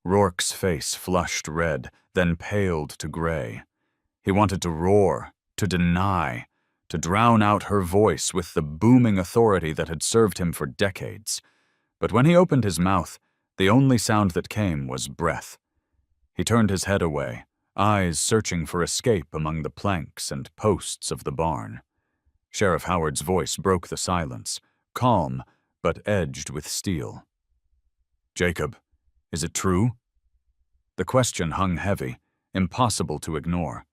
Rourke's face flushed red, then paled to gray. He wanted to roar, to deny, to drown out her voice with the booming authority that had served him for decades. But when he opened his mouth, the only sound that came was breath. He turned his head away, eyes searching for escape among the planks and posts of the barn. Sheriff Howard's voice broke the silence, calm but edged with steel. "Jacob, is it true?" The question hung heavy, impossible to ignore.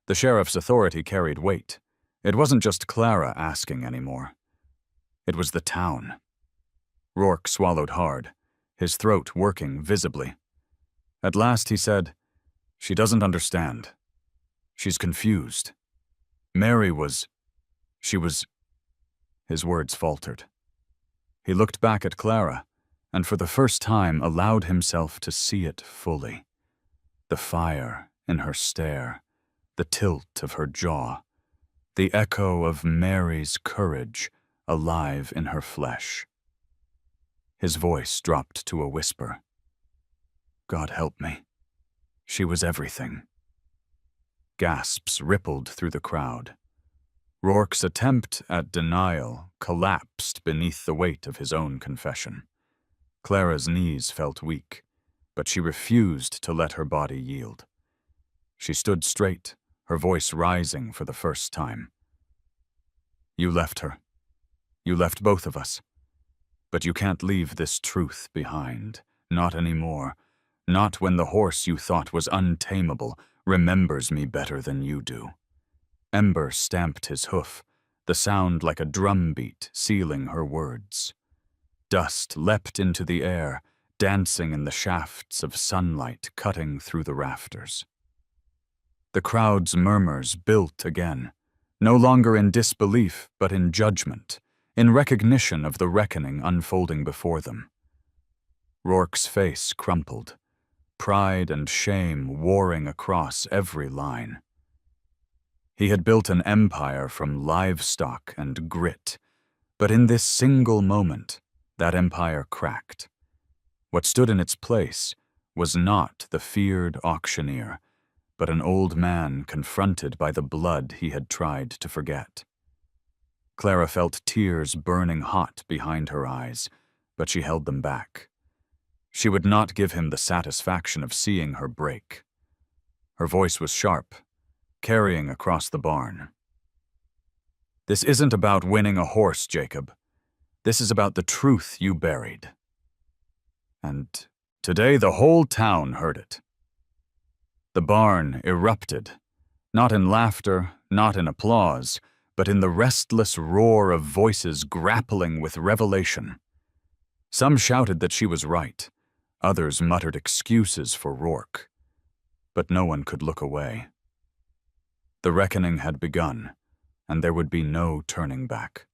The sheriff's authority carried weight. It wasn't just Clara asking anymore. It was the town. Rourke swallowed hard, his throat working visibly. At last he said, "She doesn't understand. She's confused. Mary was... she was..." His words faltered. He looked back at Clara, and for the first time allowed himself to see it fully. The fire in her stare, the tilt of her jaw, the echo of Mary's courage alive in her flesh. His voice dropped to a whisper. "God help me. She was everything." Gasps rippled through the crowd. Rourke's attempt at denial collapsed beneath the weight of his own confession. Clara's knees felt weak, but she refused to let her body yield. She stood straight, her voice rising for the first time. "You left her. You left both of us. But you can't leave this truth behind. Not anymore. Not when the horse you thought was untamable remembers me better than you do." Ember stamped his hoof, the sound like a drumbeat sealing her words. Dust leapt into the air, dancing in the shafts of sunlight cutting through the rafters. The crowd's murmurs built again, no longer in disbelief but in judgment, in recognition of the reckoning unfolding before them. Rourke's face crumpled, pride and shame warring across every line. He had built an empire from livestock and grit, but in this single moment, that empire cracked. What stood in its place was not the feared auctioneer, but an old man confronted by the blood he had tried to forget. Clara felt tears burning hot behind her eyes, but she held them back. She would not give him the satisfaction of seeing her break. Her voice was sharp, carrying across the barn. "This isn't about winning a horse, Jacob. This is about the truth you buried." And today the whole town heard it. The barn erupted, not in laughter, not in applause, but in the restless roar of voices grappling with revelation. Some shouted that she was right, others muttered excuses for Rourke, but no one could look away. The reckoning had begun, and there would be no turning back.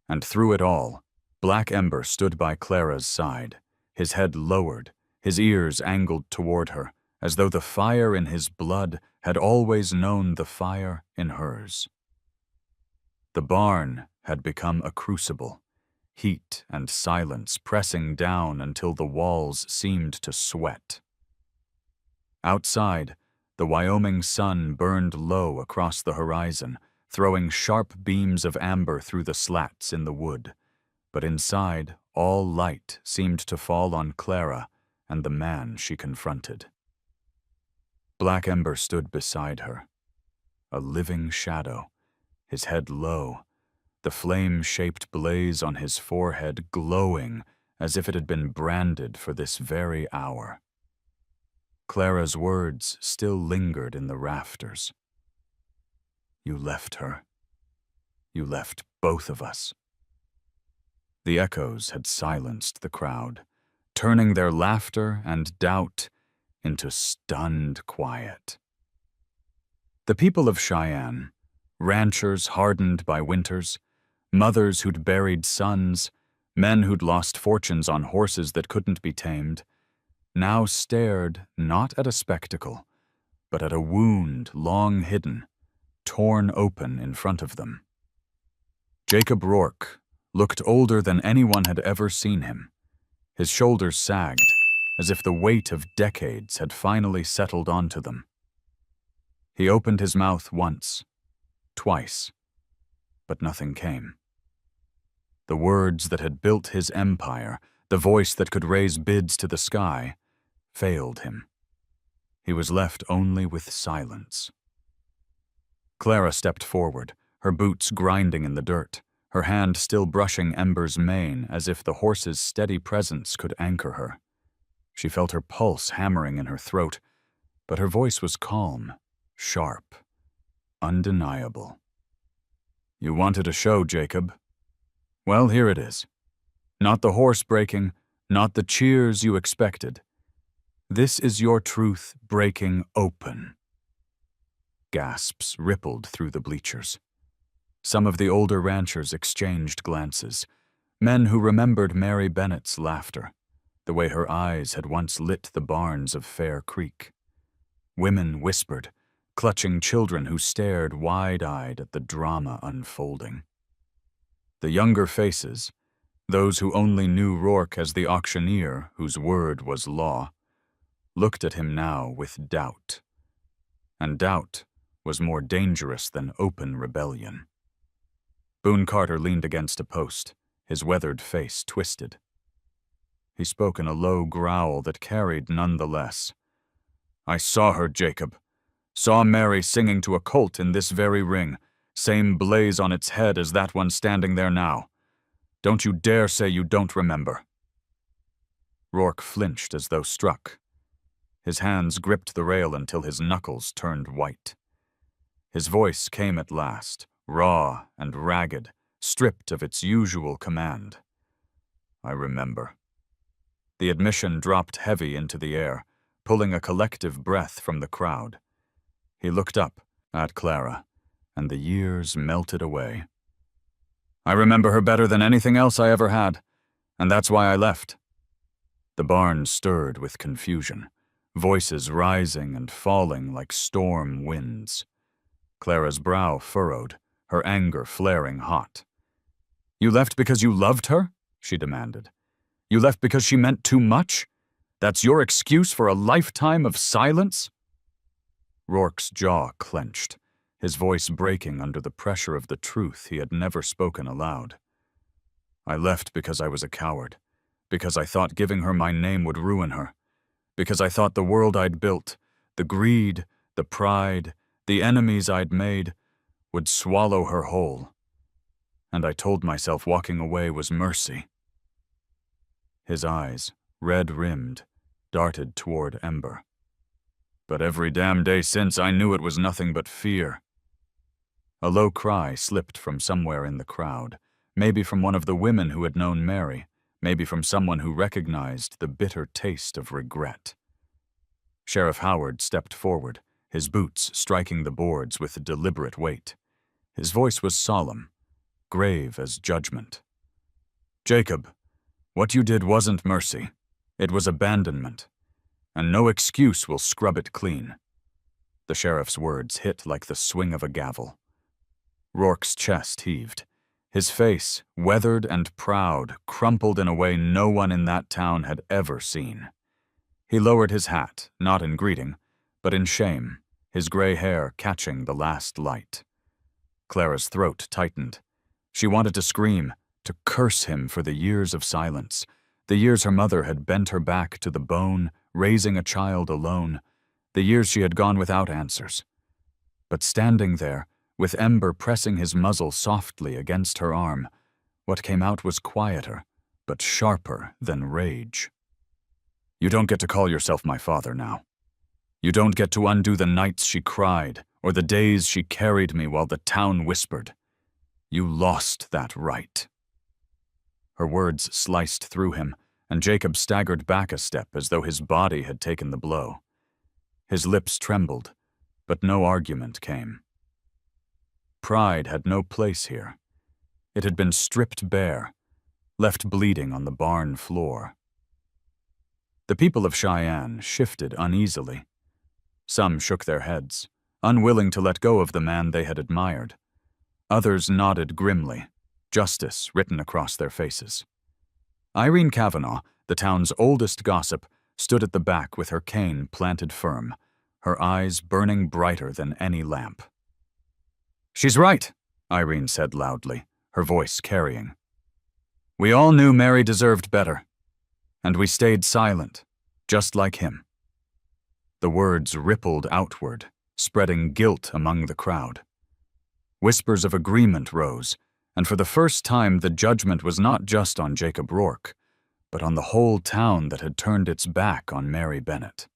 And through it all, Black Ember stood by Clara's side, his head lowered, his ears angled toward her, as though the fire in his blood had always known the fire in hers. The barn had become a crucible, heat and silence pressing down until the walls seemed to sweat. Outside, the Wyoming sun burned low across the horizon, throwing sharp beams of amber through the slats in the wood, but inside, all light seemed to fall on Clara and the man she confronted. Black Ember stood beside her, a living shadow, his head low, the flame-shaped blaze on his forehead glowing as if it had been branded for this very hour. Clara's words still lingered in the rafters. "You left her. You left both of us." The echoes had silenced the crowd, turning their laughter and doubt into stunned quiet. The people of Cheyenne, ranchers hardened by winters, mothers who'd buried sons, Men who'd lost fortunes on horses that couldn't be tamed, now stared not at a spectacle, but at a wound long hidden, torn open in front of them. Jacob Rourke looked older than anyone had ever seen him. His shoulders sagged, as if the weight of decades had finally settled onto them. He opened his mouth once, twice, but nothing came. The words that had built his empire, the voice that could raise bids to the sky, failed him. He was left only with silence. Clara stepped forward, her boots grinding in the dirt, her hand still brushing Ember's mane as if the horse's steady presence could anchor her. She felt her pulse hammering in her throat, but her voice was calm, sharp, undeniable. "You wanted a show, Jacob. Well, here it is. Not the horse breaking, not the cheers you expected. This is your truth breaking open." Gasps rippled through the bleachers. Some of the older ranchers exchanged glances, men who remembered Mary Bennett's laughter, the way her eyes had once lit the barns of Fair Creek. Women whispered, clutching children who stared wide-eyed at the drama unfolding. The younger faces, those who only knew Rourke as the auctioneer whose word was law, looked at him now with doubt. And doubt was more dangerous than open rebellion. Boone Carter leaned against a post, his weathered face twisted. He spoke in a low growl that carried nonetheless. "I saw her, Jacob. Saw Mary singing to a colt in this very ring, same blaze on its head as that one standing there now. Don't you dare say you don't remember." Rourke flinched as though struck. His hands gripped the rail until his knuckles turned white. His voice came at last, raw and ragged, stripped of its usual command. "I remember." The admission dropped heavy into the air, pulling a collective breath from the crowd. He looked up at Clara, and the years melted away. "I remember her better than anything else I ever had, and that's why I left." The barn stirred with confusion, voices rising and falling like storm winds. Clara's brow furrowed, her anger flaring hot. "You left because you loved her?" she demanded. "You left because she meant too much? That's your excuse for a lifetime of silence?" Rourke's jaw clenched, his voice breaking under the pressure of the truth he had never spoken aloud. "I left because I was a coward, because I thought giving her my name would ruin her, because I thought the world I'd built, the greed, the pride, the enemies I'd made, would swallow her whole. And I told myself walking away was mercy." His eyes, red-rimmed, darted toward Ember. "But every damn day since I knew it was nothing but fear." A low cry slipped from somewhere in the crowd, maybe from one of the women who had known Mary, maybe from someone who recognized the bitter taste of regret. Sheriff Howard stepped forward, his boots striking the boards with deliberate weight. His voice was solemn, grave as judgment. "Jacob, what you did wasn't mercy. It was abandonment. And no excuse will scrub it clean." The sheriff's words hit like the swing of a gavel. Rourke's chest heaved. His face, weathered and proud, crumpled in a way no one in that town had ever seen. He lowered his hat, not in greeting, but in shame, his gray hair catching the last light. Clara's throat tightened. She wanted to scream, to curse him for the years of silence, the years her mother had bent her back to the bone, raising a child alone, the years she had gone without answers. But standing there, with Ember pressing his muzzle softly against her arm, what came out was quieter, but sharper than rage. "You don't get to call yourself my father now. You don't get to undo the nights she cried, or the days she carried me while the town whispered. You lost that right." Her words sliced through him, and Jacob staggered back a step as though his body had taken the blow. His lips trembled, but no argument came. Pride had no place here. It had been stripped bare. left bleeding on the barn floor. The people of Cheyenne shifted uneasily. Some shook their heads, unwilling to let go of the man they had admired. Others nodded grimly, justice written across their faces. Irene Kavanaugh, the town's oldest gossip, stood at the back with her cane planted firm, her eyes burning brighter than any lamp. "She's right," Irene said loudly, her voice carrying. "We all knew Mary deserved better, and we stayed silent, just like him." The words rippled outward, spreading guilt among the crowd. Whispers of agreement rose, and for the first time the judgment was not just on Jacob Rourke, but on the whole town that had turned its back on Mary Bennett.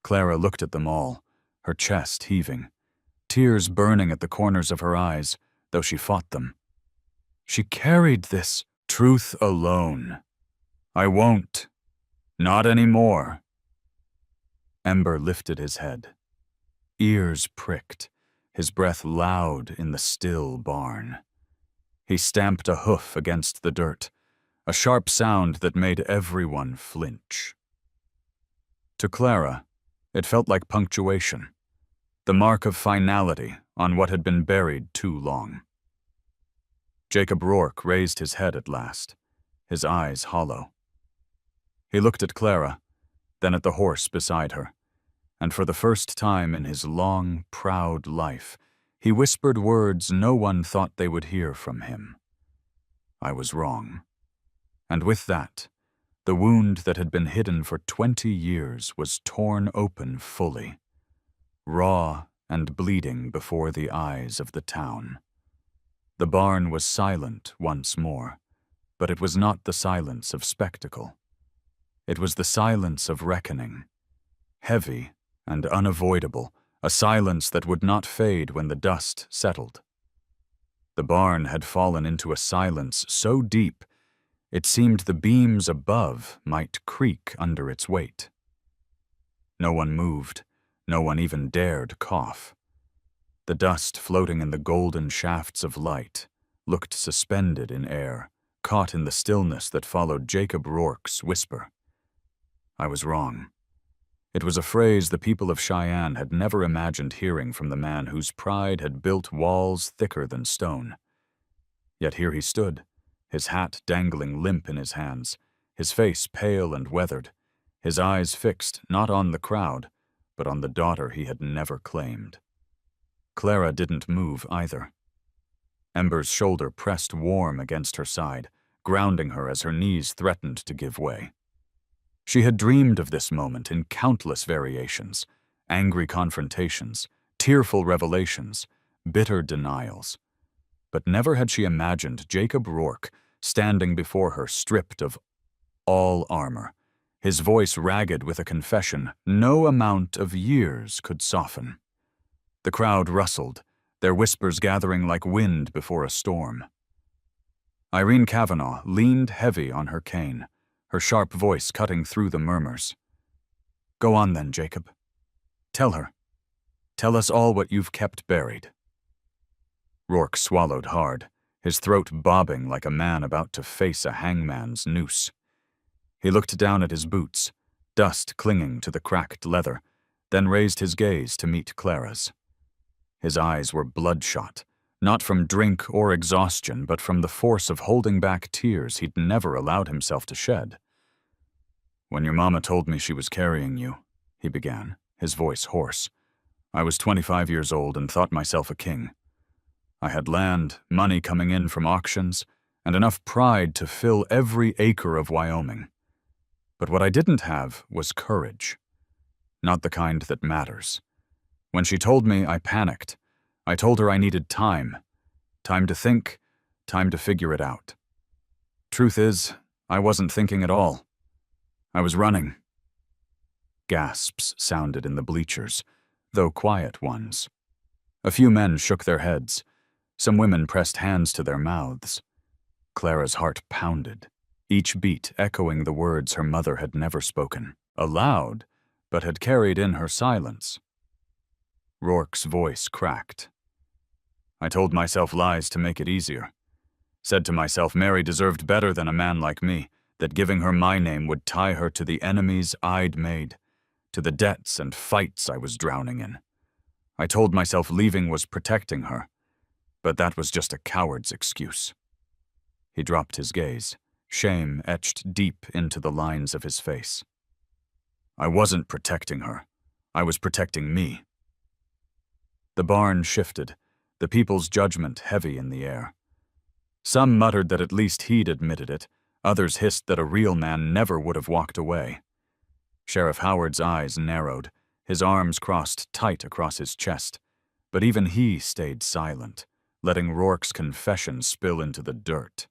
Clara looked at them all, her chest heaving, tears burning at the corners of her eyes, though she fought them. She carried this truth alone. "I won't. Not anymore." Ember lifted his head. Ears pricked, his breath loud in the still barn. He stamped a hoof against the dirt, a sharp sound that made everyone flinch. To Clara, it felt like punctuation, the mark of finality on what had been buried too long. Jacob Rourke raised his head at last, his eyes hollow. He looked at Clara, then at the horse beside her, and for the first time in his long, proud life, he whispered words no one thought they would hear from him. "I was wrong." And with that, the wound that had been hidden for 20 years was torn open fully, raw and bleeding before the eyes of the town. The barn was silent once more, but it was not the silence of spectacle. It was the silence of reckoning, heavy and unavoidable, a silence that would not fade when the dust settled. The barn had fallen into a silence so deep it seemed the beams above might creak under its weight. No one moved, no one even dared cough. The dust floating in the golden shafts of light looked suspended in air, caught in the stillness that followed Jacob Rourke's whisper. "I was wrong." It was a phrase the people of Cheyenne had never imagined hearing from the man whose pride had built walls thicker than stone. Yet here he stood, his hat dangling limp in his hands, his face pale and weathered, his eyes fixed not on the crowd, but on the daughter he had never claimed. Clara didn't move either. Ember's shoulder pressed warm against her side, grounding her as her knees threatened to give way. She had dreamed of this moment in countless variations, angry confrontations, tearful revelations, bitter denials. But never had she imagined Jacob Rourke standing before her stripped of all armor, his voice ragged with a confession no amount of years could soften. The crowd rustled, their whispers gathering like wind before a storm. Irene Kavanaugh leaned heavy on her cane, her sharp voice cutting through the murmurs. "Go on then, Jacob. Tell her. Tell us all what you've kept buried." Rourke swallowed hard, his throat bobbing like a man about to face a hangman's noose. He looked down at his boots, dust clinging to the cracked leather, then raised his gaze to meet Clara's. His eyes were bloodshot, not from drink or exhaustion, but from the force of holding back tears he'd never allowed himself to shed. "When your mama told me she was carrying you," he began, his voice hoarse, "I was 25 years old and thought myself a king. I had land, money coming in from auctions, and enough pride to fill every acre of Wyoming. But what I didn't have was courage. Not the kind that matters. When she told me, I panicked. I told her I needed time. Time to think, time to figure it out. Truth is, I wasn't thinking at all. I was running." Gasps sounded in the bleachers, though quiet ones. A few men shook their heads. Some women pressed hands to their mouths. Clara's heart pounded, each beat echoing the words her mother had never spoken, aloud, but had carried in her silence. Rourke's voice cracked. "I told myself lies to make it easier. Said to myself Mary deserved better than a man like me, that giving her my name would tie her to the enemies I'd made, to the debts and fights I was drowning in. I told myself leaving was protecting her, but that was just a coward's excuse. He dropped his gaze, shame etched deep into the lines of his face. I wasn't protecting her. I was protecting me. The barn shifted, the people's judgment heavy in the air. Some muttered that at least he'd admitted it, others hissed that a real man never would have walked away. Sheriff Howard's eyes narrowed, his arms crossed tight across his chest, but even he stayed silent, letting Rourke's confession spill into the dirt.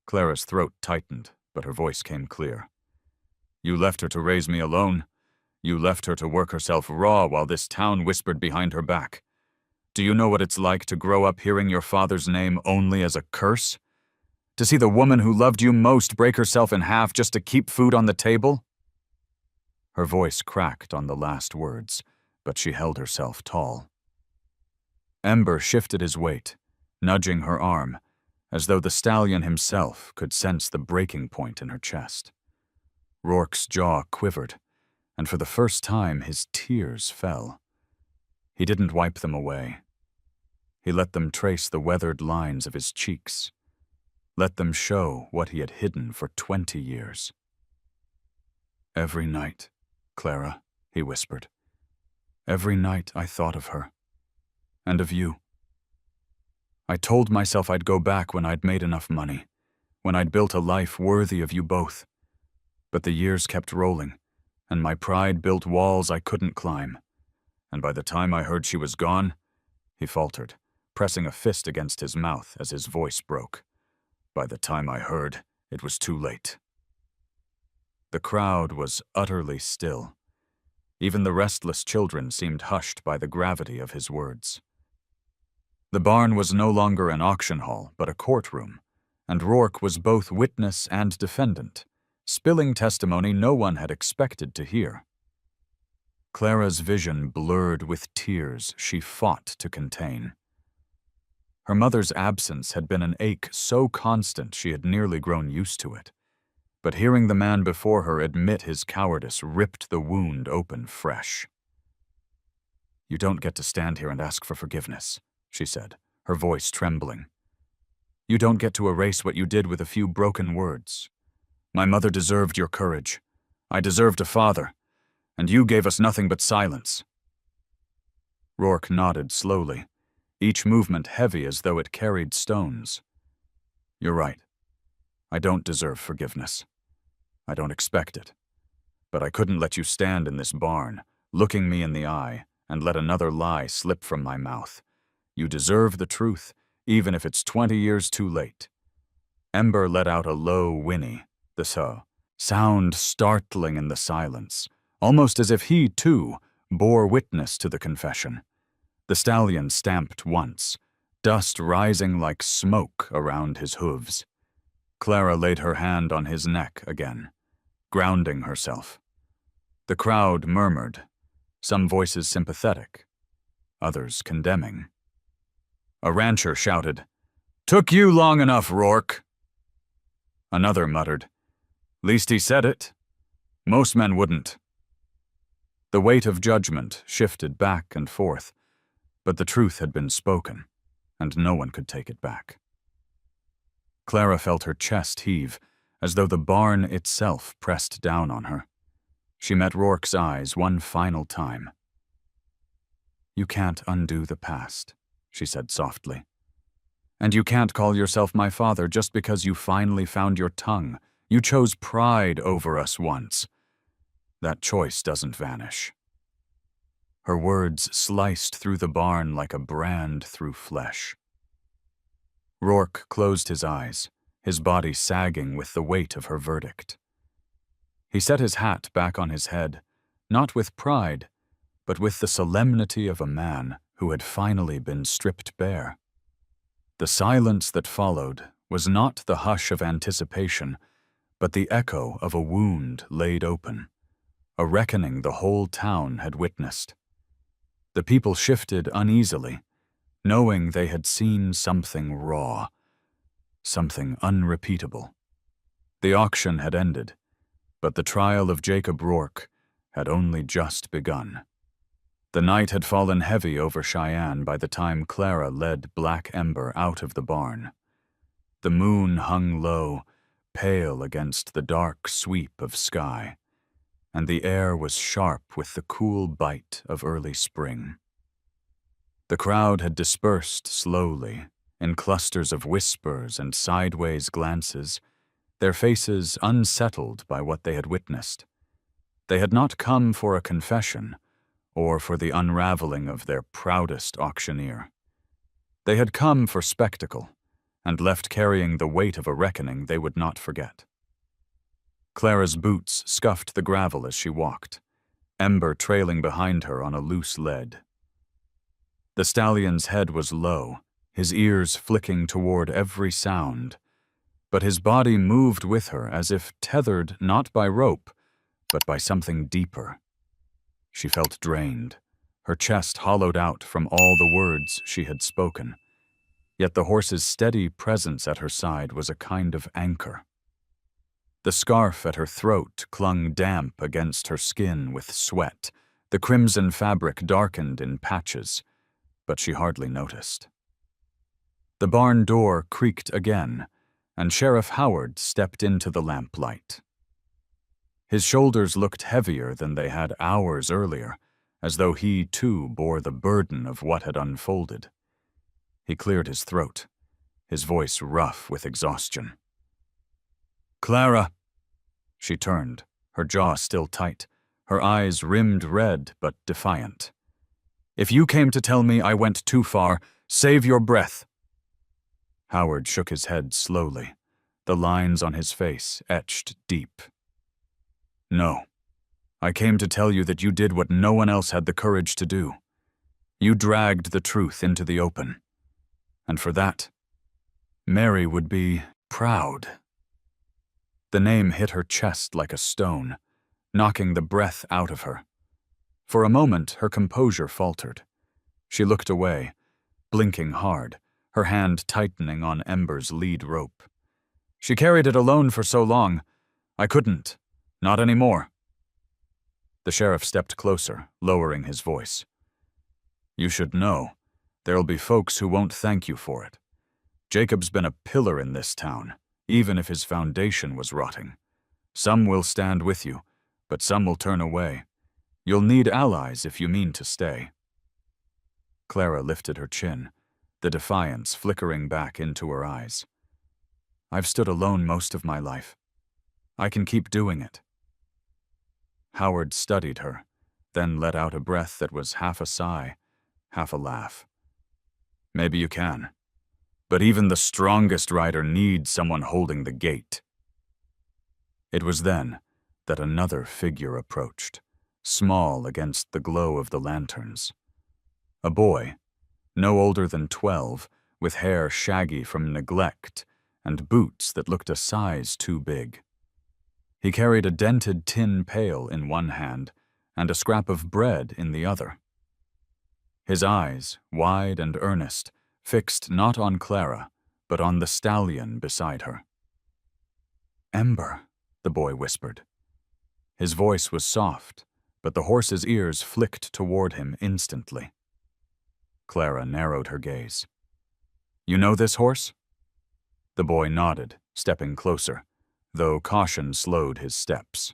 Clara's throat tightened, but her voice came clear. You left her to raise me alone. You left her to work herself raw while this town whispered behind her back. Do you know what it's like to grow up hearing your father's name only as a curse? To see the woman who loved you most break herself in half just to keep food on the table? Her voice cracked on the last words, but she held herself tall. Ember shifted his weight, nudging her arm, as though the stallion himself could sense the breaking point in her chest. Rourke's jaw quivered, and for the first time his tears fell. He didn't wipe them away. He let them trace the weathered lines of his cheeks, let them show what he had hidden for 20 years. Every night, Clara, he whispered. Every night I thought of her, and of you. I told myself I'd go back when I'd made enough money, when I'd built a life worthy of you both. But the years kept rolling, and my pride built walls I couldn't climb. And by the time I heard she was gone, he faltered, pressing a fist against his mouth as his voice broke. By the time I heard, it was too late. The crowd was utterly still. Even the restless children seemed hushed by the gravity of his words. The barn was no longer an auction hall, but a courtroom, and Rourke was both witness and defendant, spilling testimony no one had expected to hear. Clara's vision blurred with tears she fought to contain. Her mother's absence had been an ache so constant she had nearly grown used to it. But hearing the man before her admit his cowardice ripped the wound open fresh. You don't get to stand here and ask for forgiveness, she said, her voice trembling. You don't get to erase what you did with a few broken words. My mother deserved your courage. I deserved a father, and you gave us nothing but silence. Rourke nodded slowly, each movement heavy as though it carried stones. You're right. I don't deserve forgiveness. I don't expect it. But I couldn't let you stand in this barn, looking me in the eye, and let another lie slip from my mouth. You deserve the truth, even if it's 20 years too late. Ember let out a low whinny, the sound startling in the silence, almost as if he, too, bore witness to the confession. The stallion stamped once, dust rising like smoke around his hooves. Clara laid her hand on his neck again, grounding herself. The crowd murmured, some voices sympathetic, others condemning. A rancher shouted, "Took you long enough, Rourke." Another muttered, "Least he said it. Most men wouldn't." The weight of judgment shifted back and forth, but the truth had been spoken, and no one could take it back. Clara felt her chest heave, as though the barn itself pressed down on her. She met Rourke's eyes one final time. "You can't undo the past," she said softly. "And you can't call yourself my father just because you finally found your tongue. You chose pride over us once. That choice doesn't vanish." Her words sliced through the barn like a brand through flesh. Rourke closed his eyes, his body sagging with the weight of her verdict. He set his hat back on his head, not with pride, but with the solemnity of a man who had finally been stripped bare. The silence that followed was not the hush of anticipation, but the echo of a wound laid open, a reckoning the whole town had witnessed. The people shifted uneasily, knowing they had seen something raw, something unrepeatable. The auction had ended, but the trial of Jacob Rourke had only just begun. The night had fallen heavy over Cheyenne by the time Clara led Black Ember out of the barn. The moon hung low, pale against the dark sweep of sky, and the air was sharp with the cool bite of early spring. The crowd had dispersed slowly, in clusters of whispers and sideways glances, their faces unsettled by what they had witnessed. They had not come for a confession, or for the unraveling of their proudest auctioneer. They had come for spectacle, and left carrying the weight of a reckoning they would not forget. Clara's boots scuffed the gravel as she walked, Ember trailing behind her on a loose lead. The stallion's head was low, his ears flicking toward every sound, but his body moved with her as if tethered not by rope, but by something deeper. She felt drained, her chest hollowed out from all the words she had spoken, yet the horse's steady presence at her side was a kind of anchor. The scarf at her throat clung damp against her skin with sweat, the crimson fabric darkened in patches, but she hardly noticed. The barn door creaked again, and Sheriff Howard stepped into the lamplight. His shoulders looked heavier than they had hours earlier, as though he, too, bore the burden of what had unfolded. He cleared his throat, his voice rough with exhaustion. "Clara!" She turned, her jaw still tight, her eyes rimmed red but defiant. "If you came to tell me I went too far, save your breath." Howard shook his head slowly, the lines on his face etched deep. "No. I came to tell you that you did what no one else had the courage to do. You dragged the truth into the open. And for that, Mary would be proud." The name hit her chest like a stone, knocking the breath out of her. For a moment, her composure faltered. She looked away, blinking hard, her hand tightening on Ember's lead rope. "She carried it alone for so long. I couldn't. Not anymore." The sheriff stepped closer, lowering his voice. "You should know. There'll be folks who won't thank you for it. Jacob's been a pillar in this town, even if his foundation was rotting. Some will stand with you, but some will turn away. You'll need allies if you mean to stay." Clara lifted her chin, the defiance flickering back into her eyes. "I've stood alone most of my life. I can keep doing it." Howard studied her, then let out a breath that was half a sigh, half a laugh. "Maybe you can. But even the strongest rider needs someone holding the gate." It was then that another figure approached, small against the glow of the lanterns. A boy, no older than 12, with hair shaggy from neglect and boots that looked a size too big. He carried a dented tin pail in one hand and a scrap of bread in the other. His eyes, wide and earnest, fixed not on Clara, but on the stallion beside her. "Ember," the boy whispered. His voice was soft, but the horse's ears flicked toward him instantly. Clara narrowed her gaze. "You know this horse?" The boy nodded, stepping closer, though caution slowed his steps.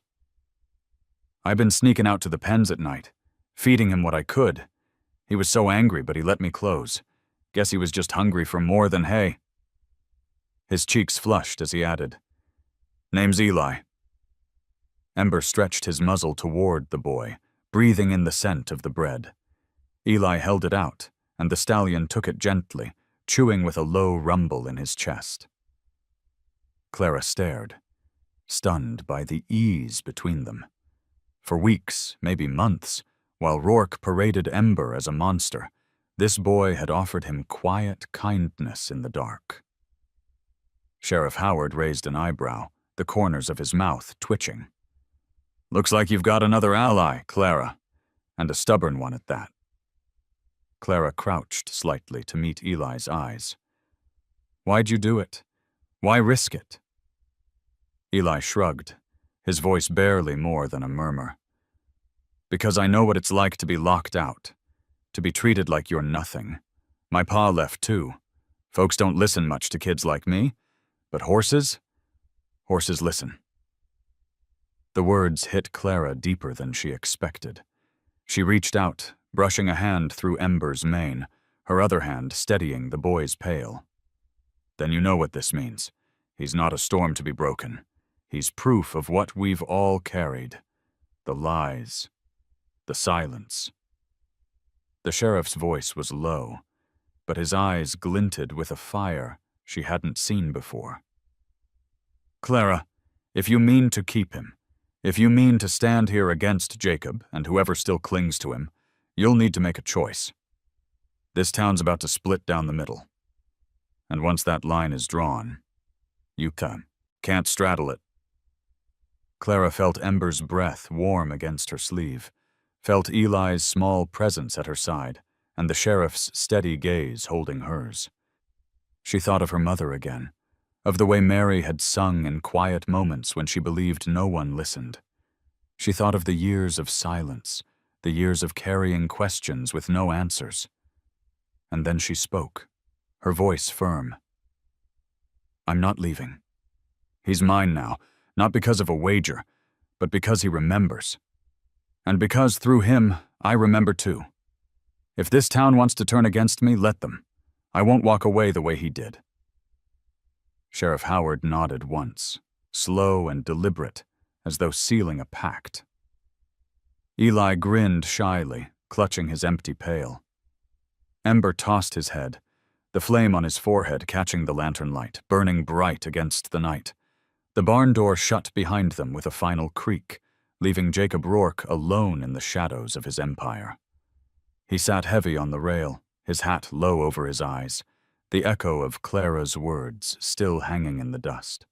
"I've been sneaking out to the pens at night, feeding him what I could. He was so angry, but he let me close. Guess he was just hungry for more than hay." His cheeks flushed as he added, "Name's Eli." Ember stretched his muzzle toward the boy, breathing in the scent of the bread. Eli held it out, and the stallion took it gently, chewing with a low rumble in his chest. Clara stared, stunned by the ease between them. For weeks, maybe months, while Rourke paraded Ember as a monster, this boy had offered him quiet kindness in the dark. Sheriff Howard raised an eyebrow, the corners of his mouth twitching. "Looks like you've got another ally, Clara, and a stubborn one at that." Clara crouched slightly to meet Eli's eyes. "Why'd you do it? Why risk it? Eli shrugged, his voice barely more than a murmur. Because I know what it's like to be locked out, to be treated like you're nothing. My pa left too. Folks don't listen much to kids like me, but horses listen. The words hit Clara deeper than she expected. She reached out, brushing a hand through Ember's mane, her other hand steadying the boy's pail. Then you know what this means. He's not a storm to be broken. He's proof of what we've all carried. The lies. The silence. The sheriff's voice was low, but his eyes glinted with a fire she hadn't seen before. Clara, if you mean to keep him, if you mean to stand here against Jacob and whoever still clings to him, you'll need to make a choice. This town's about to split down the middle. And once that line is drawn, you can't straddle it. Clara felt Ember's breath warm against her sleeve, felt Eli's small presence at her side, and the sheriff's steady gaze holding hers. She thought of her mother again, of the way Mary had sung in quiet moments when she believed no one listened. She thought of the years of silence, the years of carrying questions with no answers. And then she spoke, her voice firm. I'm not leaving. He's mine now, not because of a wager, but because he remembers. And because through him, I remember too. If this town wants to turn against me, let them. I won't walk away the way he did. Sheriff Howard nodded once, slow and deliberate, as though sealing a pact. Eli grinned shyly, clutching his empty pail. Ember tossed his head, the flame on his forehead catching the lantern light, burning bright against the night. The barn door shut behind them with a final creak, leaving Jacob Rourke alone in the shadows of his empire. He sat heavy on the rail, his hat low over his eyes, the echo of Clara's words still hanging in the dust.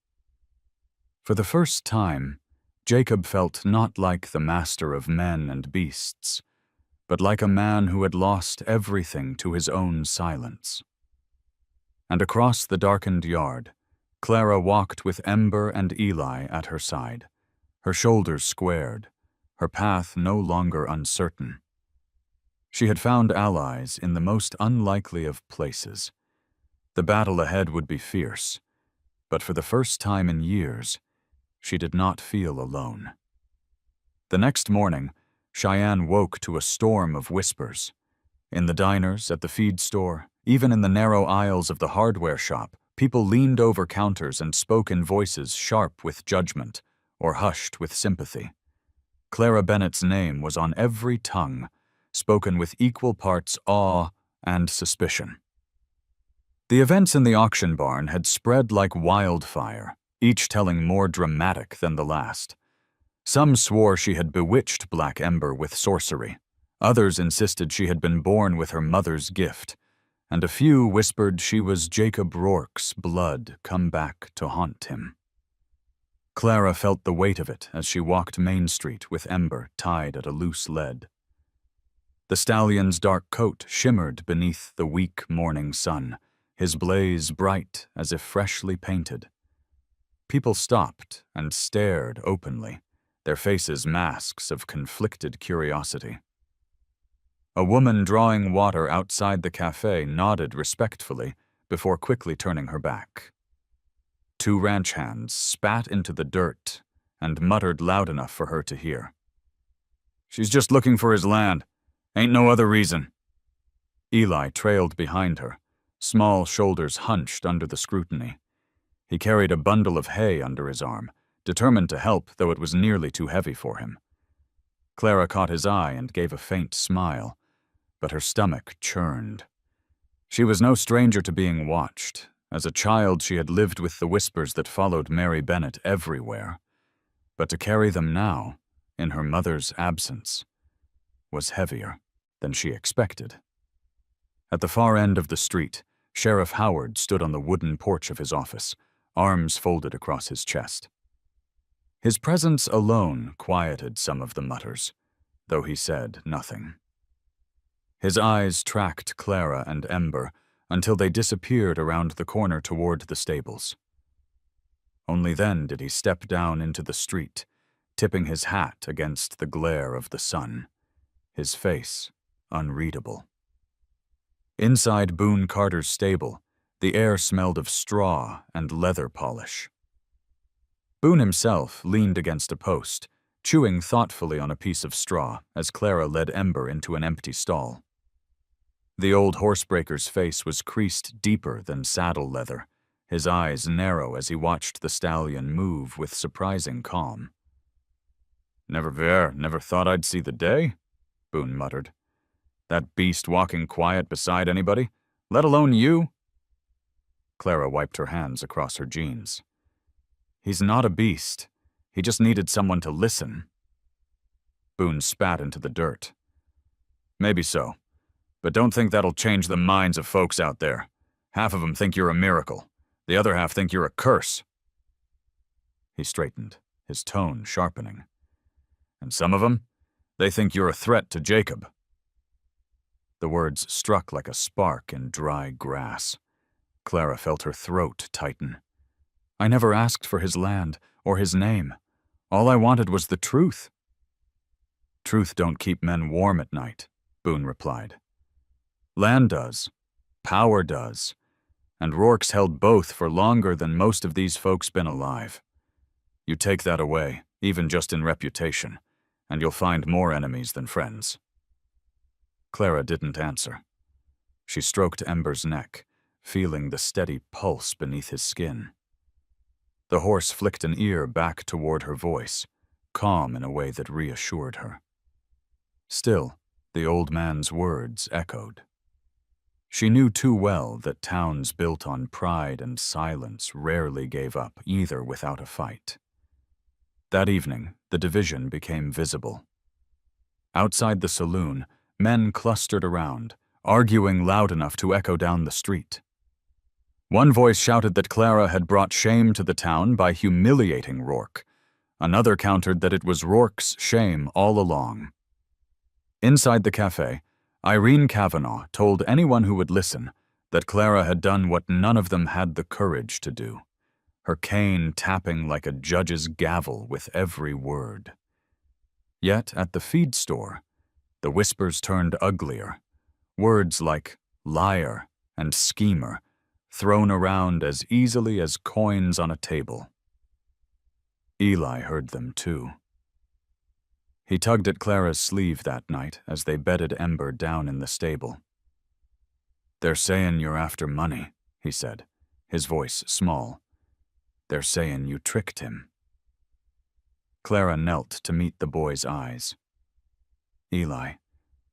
For the first time, Jacob felt not like the master of men and beasts, but like a man who had lost everything to his own silence. And across the darkened yard, Clara walked with Ember and Eli at her side, her shoulders squared, her path no longer uncertain. She had found allies in the most unlikely of places. The battle ahead would be fierce, but for the first time in years, she did not feel alone. The next morning, Cheyenne woke to a storm of whispers. In the diners, at the feed store, even in the narrow aisles of the hardware shop, people leaned over counters and spoke in voices sharp with judgment or hushed with sympathy. Clara Bennett's name was on every tongue, spoken with equal parts awe and suspicion. The events in the auction barn had spread like wildfire, each telling more dramatic than the last. Some swore she had bewitched Black Ember with sorcery. Others insisted she had been born with her mother's gift, and a few whispered she was Jacob Rourke's blood come back to haunt him. Clara felt the weight of it as she walked Main Street with Ember tied at a loose lead. The stallion's dark coat shimmered beneath the weak morning sun, his blaze bright as if freshly painted. People stopped and stared openly, their faces masks of conflicted curiosity. A woman drawing water outside the cafe nodded respectfully before quickly turning her back. Two ranch hands spat into the dirt and muttered loud enough for her to hear. She's just looking for his land. Ain't no other reason. Eli trailed behind her, small shoulders hunched under the scrutiny. He carried a bundle of hay under his arm, determined to help, though it was nearly too heavy for him. Clara caught his eye and gave a faint smile, but her stomach churned. She was no stranger to being watched. As a child, she had lived with the whispers that followed Mary Bennett everywhere. But to carry them now, in her mother's absence, was heavier than she expected. At the far end of the street, Sheriff Howard stood on the wooden porch of his office, arms folded across his chest. His presence alone quieted some of the mutters, though he said nothing. His eyes tracked Clara and Ember until they disappeared around the corner toward the stables. Only then did he step down into the street, tipping his hat against the glare of the sun, his face unreadable. Inside Boone Carter's stable, the air smelled of straw and leather polish. Boone himself leaned against a post, chewing thoughtfully on a piece of straw as Clara led Ember into an empty stall. The old horsebreaker's face was creased deeper than saddle leather, his eyes narrow as he watched the stallion move with surprising calm. Never thought I'd see the day," Boone muttered. "That beast walking quiet beside anybody, let alone you?" Clara wiped her hands across her jeans. "He's not a beast. He just needed someone to listen." Boone spat into the dirt. "Maybe so, but don't think that'll change the minds of folks out there. Half of them think you're a miracle. The other half think you're a curse." He straightened, his tone sharpening. "And some of them, they think you're a threat to Jacob." The words struck like a spark in dry grass. Clara felt her throat tighten. "I never asked for his land or his name. All I wanted was the truth." "Truth don't keep men warm at night," Boone replied. "Land does. Power does. And Rourke's held both for longer than most of these folks been alive. You take that away, even just in reputation, and you'll find more enemies than friends." Clara didn't answer. She stroked Ember's neck, feeling the steady pulse beneath his skin. The horse flicked an ear back toward her voice, calm in a way that reassured her. Still, the old man's words echoed. She knew too well that towns built on pride and silence rarely gave up either without a fight. That evening, the division became visible. Outside the saloon, men clustered around, arguing loud enough to echo down the street. One voice shouted that Clara had brought shame to the town by humiliating Rourke. Another countered that it was Rourke's shame all along. Inside the cafe, Irene Kavanaugh told anyone who would listen that Clara had done what none of them had the courage to do, her cane tapping like a judge's gavel with every word. Yet at the feed store, the whispers turned uglier, words like liar and schemer thrown around as easily as coins on a table. Eli heard them too. He tugged at Clara's sleeve that night as they bedded Ember down in the stable. "They're saying you're after money," he said, his voice small. "They're saying you tricked him." Clara knelt to meet the boy's eyes. "Eli,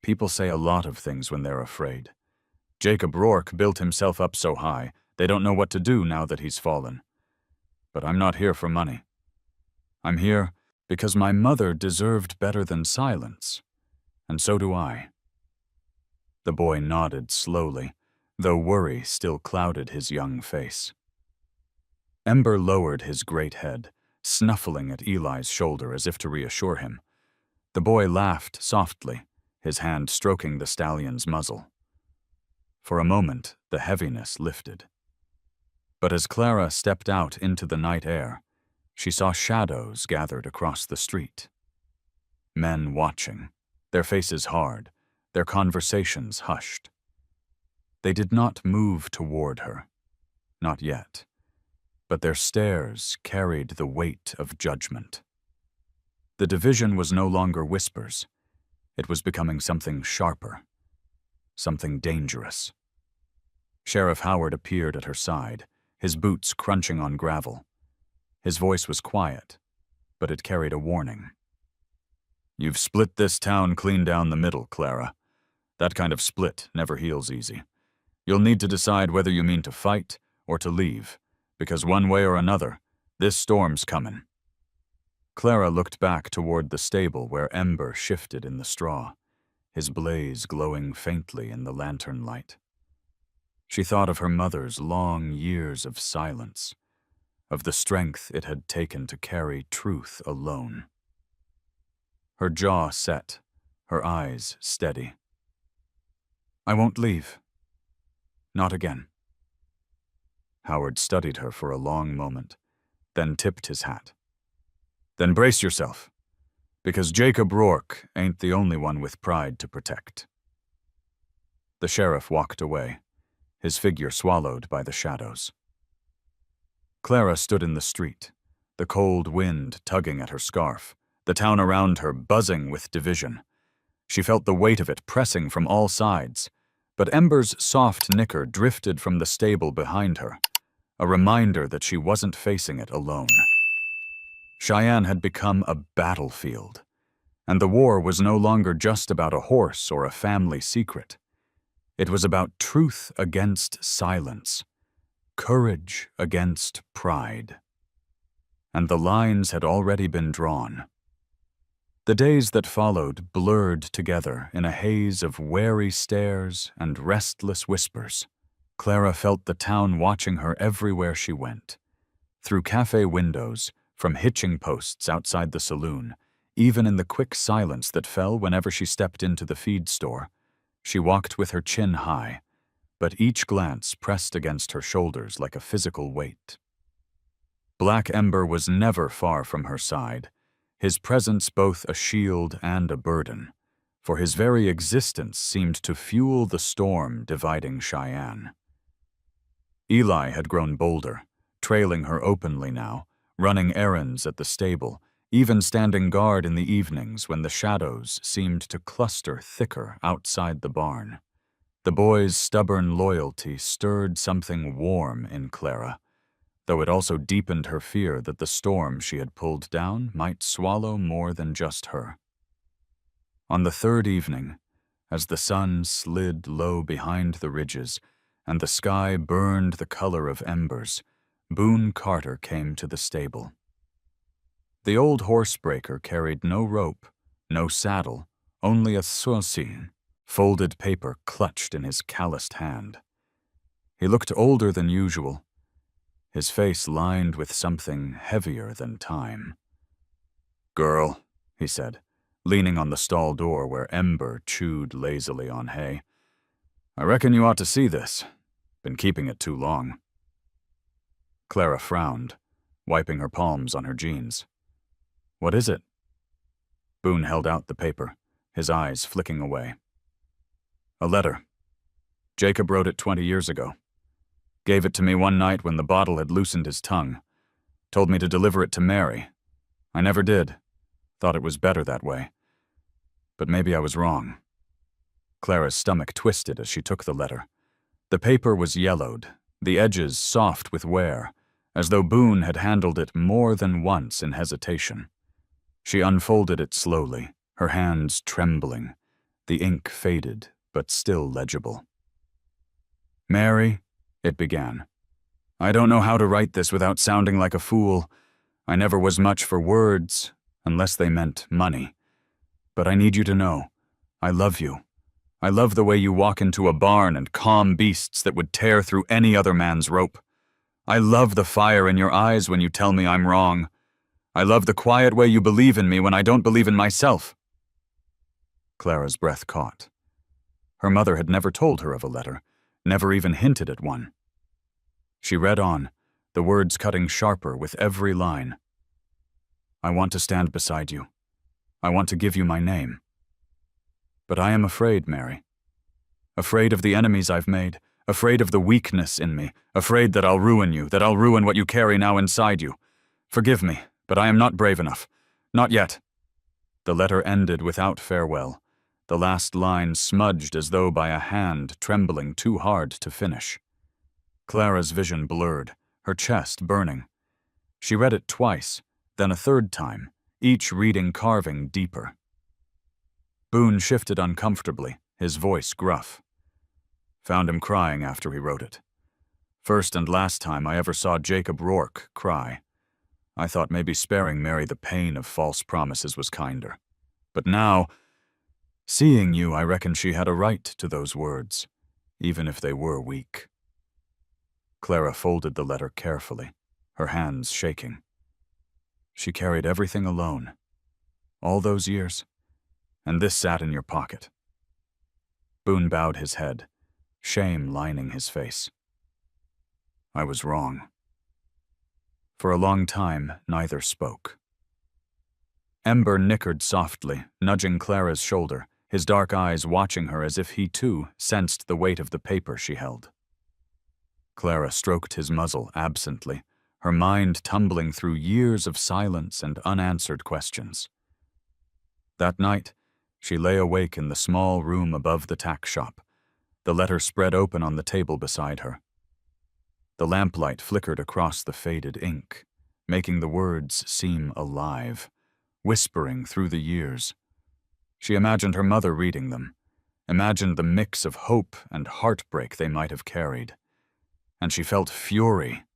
people say a lot of things when they're afraid. Jacob Rourke built himself up so high, they don't know what to do now that he's fallen. But I'm not here for money. I'm here because my mother deserved better than silence, and so do I." The boy nodded slowly, though worry still clouded his young face. Ember lowered his great head, snuffling at Eli's shoulder as if to reassure him. The boy laughed softly, his hand stroking the stallion's muzzle. For a moment, the heaviness lifted. But as Clara stepped out into the night air, she saw shadows gathered across the street. Men watching, their faces hard, their conversations hushed. They did not move toward her, not yet, but their stares carried the weight of judgment. The division was no longer whispers. It was becoming something sharper, something dangerous. Sheriff Howard appeared at her side, his boots crunching on gravel. His voice was quiet, but it carried a warning. "You've split this town clean down the middle, Clara. That kind of split never heals easy. You'll need to decide whether you mean to fight or to leave, because one way or another, this storm's coming." Clara looked back toward the stable where Ember shifted in the straw, his blaze glowing faintly in the lantern light. She thought of her mother's long years of silence, of the strength it had taken to carry truth alone. Her jaw set, her eyes steady. "I won't leave. Not again." Howard studied her for a long moment, then tipped his hat. "Then brace yourself, because Jacob Rourke ain't the only one with pride to protect." The sheriff walked away, his figure swallowed by the shadows. Clara stood in the street, the cold wind tugging at her scarf, the town around her buzzing with division. She felt the weight of it pressing from all sides, but Ember's soft nicker drifted from the stable behind her, a reminder that she wasn't facing it alone. Cheyenne had become a battlefield, and the war was no longer just about a horse or a family secret. It was about truth against silence, courage against pride. And the lines had already been drawn. The days that followed blurred together in a haze of wary stares and restless whispers. Clara felt the town watching her everywhere she went. Through cafe windows, from hitching posts outside the saloon, even in the quick silence that fell whenever she stepped into the feed store. She walked with her chin high, but each glance pressed against her shoulders like a physical weight. Black Ember was never far from her side, his presence both a shield and a burden, for his very existence seemed to fuel the storm dividing Cheyenne. Eli had grown bolder, trailing her openly now, running errands at the stable, even standing guard in the evenings when the shadows seemed to cluster thicker outside the barn. The boy's stubborn loyalty stirred something warm in Clara, though it also deepened her fear that the storm she had pulled down might swallow more than just her. On the third evening, as the sun slid low behind the ridges and the sky burned the color of embers, Boone Carter came to the stable. The old horsebreaker carried no rope, no saddle, only a saucine, folded paper clutched in his calloused hand. He looked older than usual, his face lined with something heavier than time. "Girl," he said, leaning on the stall door where Ember chewed lazily on hay, "I reckon you ought to see this. Been keeping it too long." Clara frowned, wiping her palms on her jeans. "What is it?" Boone held out the paper, his eyes flicking away. "A letter. Jacob wrote it 20 years ago. Gave it to me one night when the bottle had loosened his tongue. Told me to deliver it to Mary. I never did. Thought it was better that way. But maybe I was wrong." Clara's stomach twisted as she took the letter. The paper was yellowed, the edges soft with wear, as though Boone had handled it more than once in hesitation. She unfolded it slowly, her hands trembling, the ink faded but still legible. "Mary," it began, "I don't know how to write this without sounding like a fool. I never was much for words, unless they meant money. But I need you to know, I love you. I love the way you walk into a barn and calm beasts that would tear through any other man's rope. I love the fire in your eyes when you tell me I'm wrong. I love the quiet way you believe in me when I don't believe in myself." Clara's breath caught. Her mother had never told her of a letter, never even hinted at one. She read on, the words cutting sharper with every line. "I want to stand beside you. I want to give you my name. But I am afraid, Mary. Afraid of the enemies I've made, afraid of the weakness in me, afraid that I'll ruin you, that I'll ruin what you carry now inside you. Forgive me, but I am not brave enough. Not yet." The letter ended without farewell, the last line smudged as though by a hand trembling too hard to finish. Clara's vision blurred, her chest burning. She read it twice, then a third time, each reading carving deeper. Boone shifted uncomfortably, his voice gruff. "Found him crying after he wrote it. First and last time I ever saw Jacob Rourke cry. I thought maybe sparing Mary the pain of false promises was kinder. But now, seeing you, I reckon she had a right to those words, even if they were weak." Clara folded the letter carefully, her hands shaking. "She carried everything alone. All those years. And this sat in your pocket." Boone bowed his head, shame lining his face. "I was wrong. For a long time, neither spoke. Ember nickered softly, nudging Clara's shoulder, his dark eyes watching her as if he, too, sensed the weight of the paper she held. Clara stroked his muzzle absently, her mind tumbling through years of silence and unanswered questions. That night, she lay awake in the small room above the tack shop, the letter spread open on the table beside her. The lamplight flickered across the faded ink, making the words seem alive, whispering through the years. She imagined her mother reading them, imagined the mix of hope and heartbreak they might have carried. And she felt fury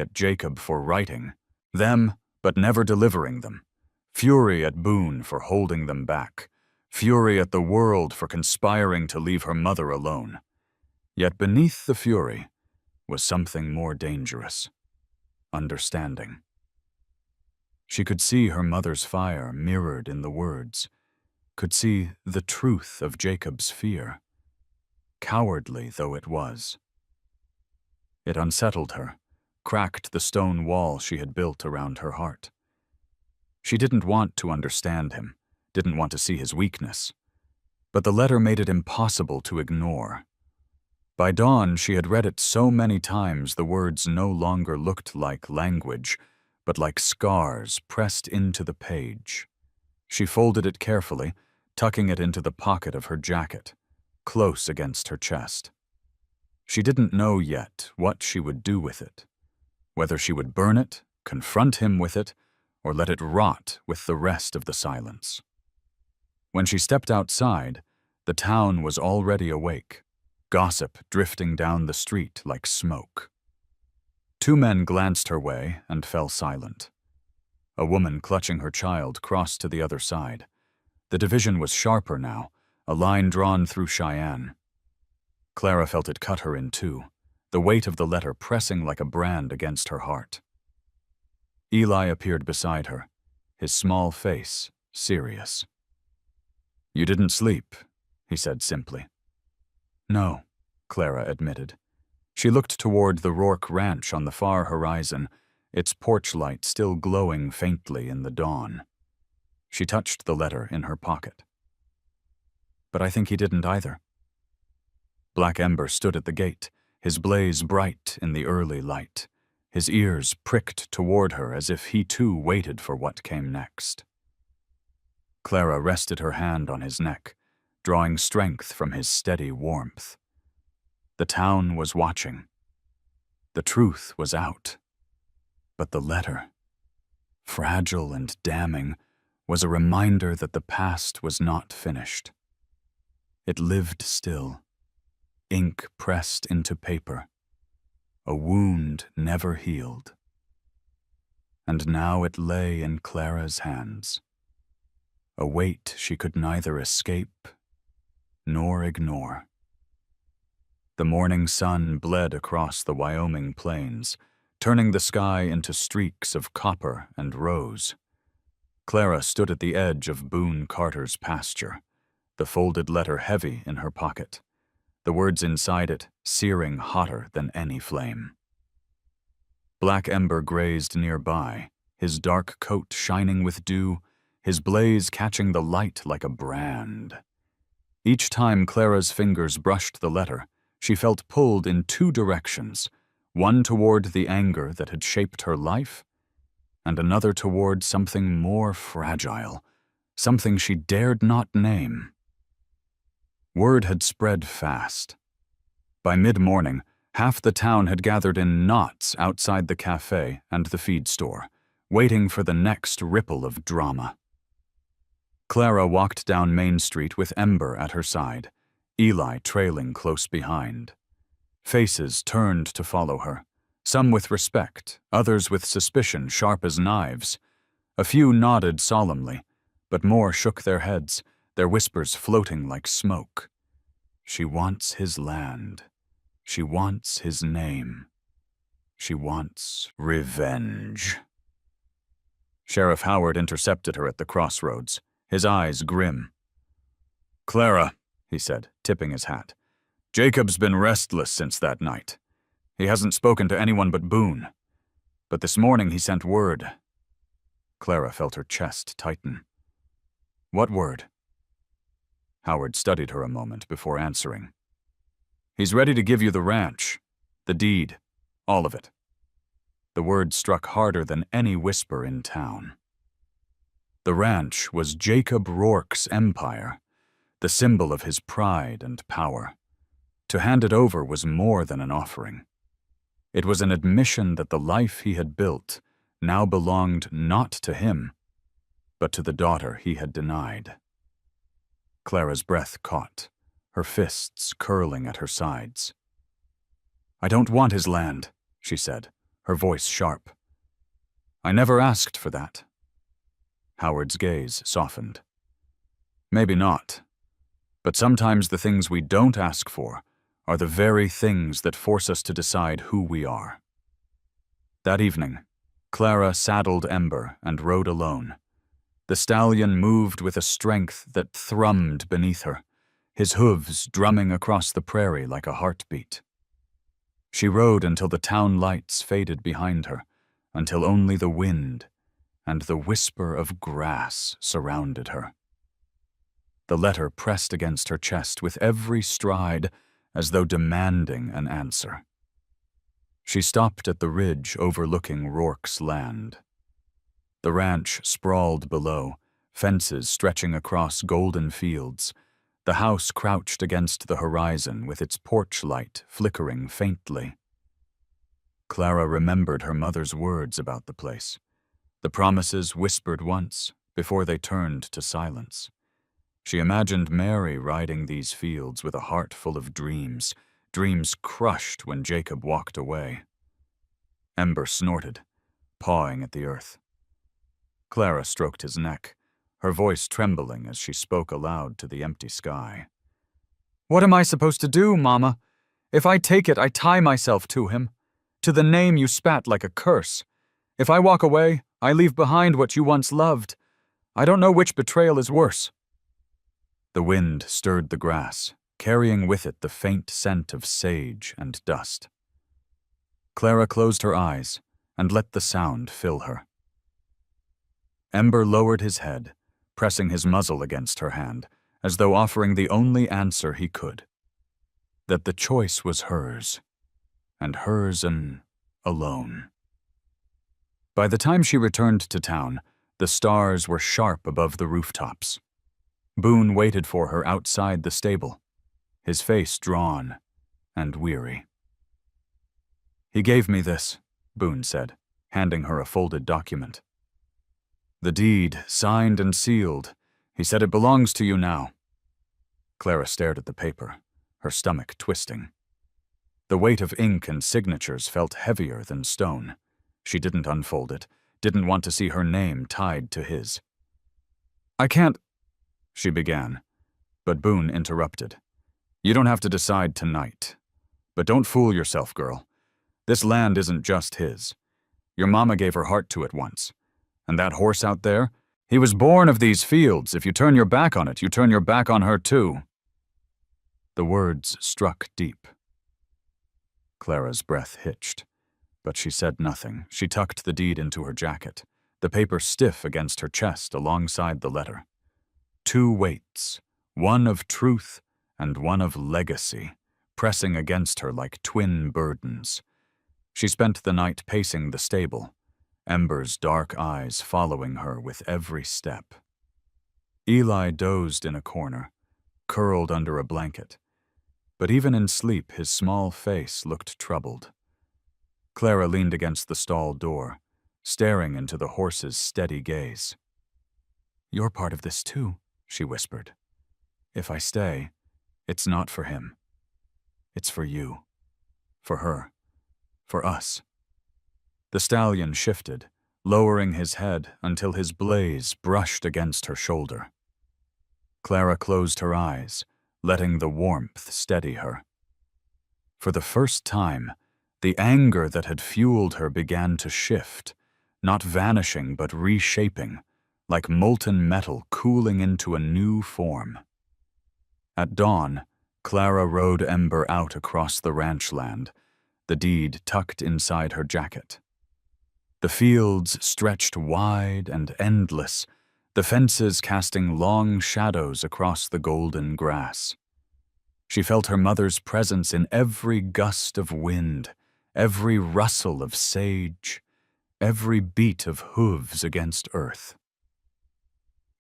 at Jacob for writing them but never delivering them, fury at Boone for holding them back, fury at the world for conspiring to leave her mother alone. Yet beneath the fury was something more dangerous: understanding. She could see her mother's fire mirrored in the words, could see the truth of Jacob's fear, cowardly though it was. It unsettled her, cracked the stone wall she had built around her heart. She didn't want to understand him, didn't want to see his weakness, but the letter made it impossible to ignore. By dawn, she had read it so many times the words no longer looked like language, but like scars pressed into the page. She folded it carefully, tucking it into the pocket of her jacket, close against her chest. She didn't know yet what she would do with it, whether she would burn it, confront him with it, or let it rot with the rest of the silence. When she stepped outside, the town was already awake, gossip drifting down the street like smoke. Two men glanced her way and fell silent. A woman clutching her child crossed to the other side. The division was sharper now, a line drawn through Cheyenne. Clara felt it cut her in two, the weight of the letter pressing like a brand against her heart. Eli appeared beside her, his small face serious. "You didn't sleep," he said simply. "No," Clara admitted. She looked toward the Rourke Ranch on the far horizon, its porch light still glowing faintly in the dawn. She touched the letter in her pocket. "But I think he didn't either." Black Ember stood at the gate, his blaze bright in the early light, his ears pricked toward her as if he too waited for what came next. Clara rested her hand on his neck, drawing strength from his steady warmth. The town was watching. The truth was out. But the letter, fragile and damning, was a reminder that the past was not finished. It lived still, ink pressed into paper, a wound never healed. And now it lay in Clara's hands, a weight she could neither escape nor ignore. The morning sun bled across the Wyoming plains, turning the sky into streaks of copper and rose. Clara stood at the edge of Boone Carter's pasture, the folded letter heavy in her pocket, the words inside it searing hotter than any flame. Black Ember grazed nearby, his dark coat shining with dew, his blaze catching the light like a brand. Each time Clara's fingers brushed the letter, she felt pulled in two directions, one toward the anger that had shaped her life, and another toward something more fragile, something she dared not name. Word had spread fast. By mid-morning, half the town had gathered in knots outside the cafe and the feed store, waiting for the next ripple of drama. Clara walked down Main Street with Ember at her side, Eli trailing close behind. Faces turned to follow her, some with respect, others with suspicion sharp as knives. A few nodded solemnly, but more shook their heads, their whispers floating like smoke. She wants his land. She wants his name. She wants revenge. Sheriff Howard intercepted her at the crossroads, his eyes grim. "Clara," he said, tipping his hat, "Jacob's been restless since that night. He hasn't spoken to anyone but Boone. But this morning he sent word. Clara felt her chest tighten. What word? Howard studied her a moment before answering. He's ready to give you the ranch, the deed, all of it. The word struck harder than any whisper in town. The ranch was Jacob Rourke's empire, the symbol of his pride and power. To hand it over was more than an offering. It was an admission that the life he had built now belonged not to him, but to the daughter he had denied. Clara's breath caught, her fists curling at her sides. I don't want his land, she said, her voice sharp. I never asked for that. Howard's gaze softened. Maybe not, but sometimes the things we don't ask for are the very things that force us to decide who we are. That evening, Clara saddled Ember and rode alone. The stallion moved with a strength that thrummed beneath her, his hooves drumming across the prairie like a heartbeat. She rode until the town lights faded behind her, until only the wind and the whisper of grass surrounded her. The letter pressed against her chest with every stride, as though demanding an answer. She stopped at the ridge overlooking Rourke's land. The ranch sprawled below, fences stretching across golden fields. The house crouched against the horizon with its porch light flickering faintly. Clara remembered her mother's words about the place, the promises whispered once before they turned to silence. She imagined Mary riding these fields with a heart full of dreams, dreams crushed when Jacob walked away. Ember snorted, pawing at the earth. Clara stroked his neck, her voice trembling as she spoke aloud to the empty sky. What am I supposed to do, Mama? If I take it, I tie myself to him, to the name you spat like a curse. If I walk away, I leave behind what you once loved. I don't know which betrayal is worse. The wind stirred the grass, carrying with it the faint scent of sage and dust. Clara closed her eyes and let the sound fill her. Ember lowered his head, pressing his muzzle against her hand, as though offering the only answer he could. That the choice was hers, and hers alone. By the time she returned to town, the stars were sharp above the rooftops. Boone waited for her outside the stable, his face drawn and weary. He gave me this, Boone said, handing her a folded document. The deed, signed and sealed. He said it belongs to you now. Clara stared at the paper, her stomach twisting. The weight of ink and signatures felt heavier than stone. She didn't unfold it, didn't want to see her name tied to his. I can't, she began, but Boone interrupted. You don't have to decide tonight. But don't fool yourself, girl. This land isn't just his. Your mama gave her heart to it once. And that horse out there, he was born of these fields. If you turn your back on it, you turn your back on her too. The words struck deep. Clara's breath hitched, but she said nothing. She tucked the deed into her jacket, the paper stiff against her chest alongside the letter. Two weights, one of truth and one of legacy, pressing against her like twin burdens. She spent the night pacing the stable, Ember's dark eyes following her with every step. Eli dozed in a corner, curled under a blanket, but even in sleep his small face looked troubled. Clara leaned against the stall door, staring into the horse's steady gaze. You're part of this too, she whispered. If I stay, it's not for him. It's for you. For her. For us. The stallion shifted, lowering his head until his blaze brushed against her shoulder. Clara closed her eyes, letting the warmth steady her. For the first time, the anger that had fueled her began to shift, not vanishing but reshaping, like molten metal cooling into a new form. At dawn, Clara rode Ember out across the ranch land, the deed tucked inside her jacket. The fields stretched wide and endless, the fences casting long shadows across the golden grass. She felt her mother's presence in every gust of wind, every rustle of sage, every beat of hooves against earth.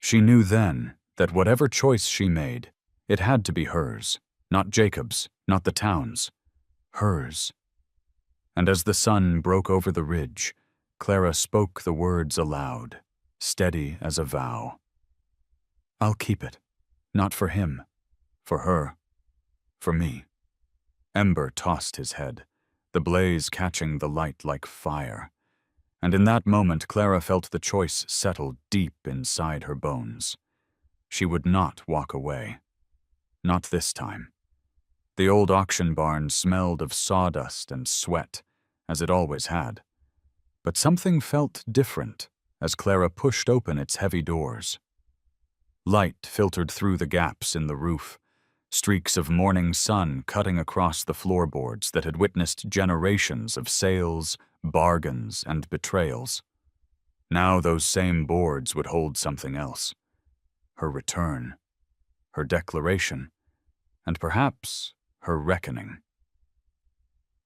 She knew then that whatever choice she made, it had to be hers, not Jacob's, not the town's, hers. And as the sun broke over the ridge, Clara spoke the words aloud, steady as a vow. "I'll keep it, not for him, for her, for me." Ember tossed his head, the blaze catching the light like fire, and in that moment Clara felt the choice settle deep inside her bones. She would not walk away. Not this time. The old auction barn smelled of sawdust and sweat, as it always had. But something felt different as Clara pushed open its heavy doors. Light filtered through the gaps in the roof, streaks of morning sun cutting across the floorboards that had witnessed generations of sales, bargains, and betrayals. Now those same boards would hold something else. Her return, her declaration, and perhaps her reckoning.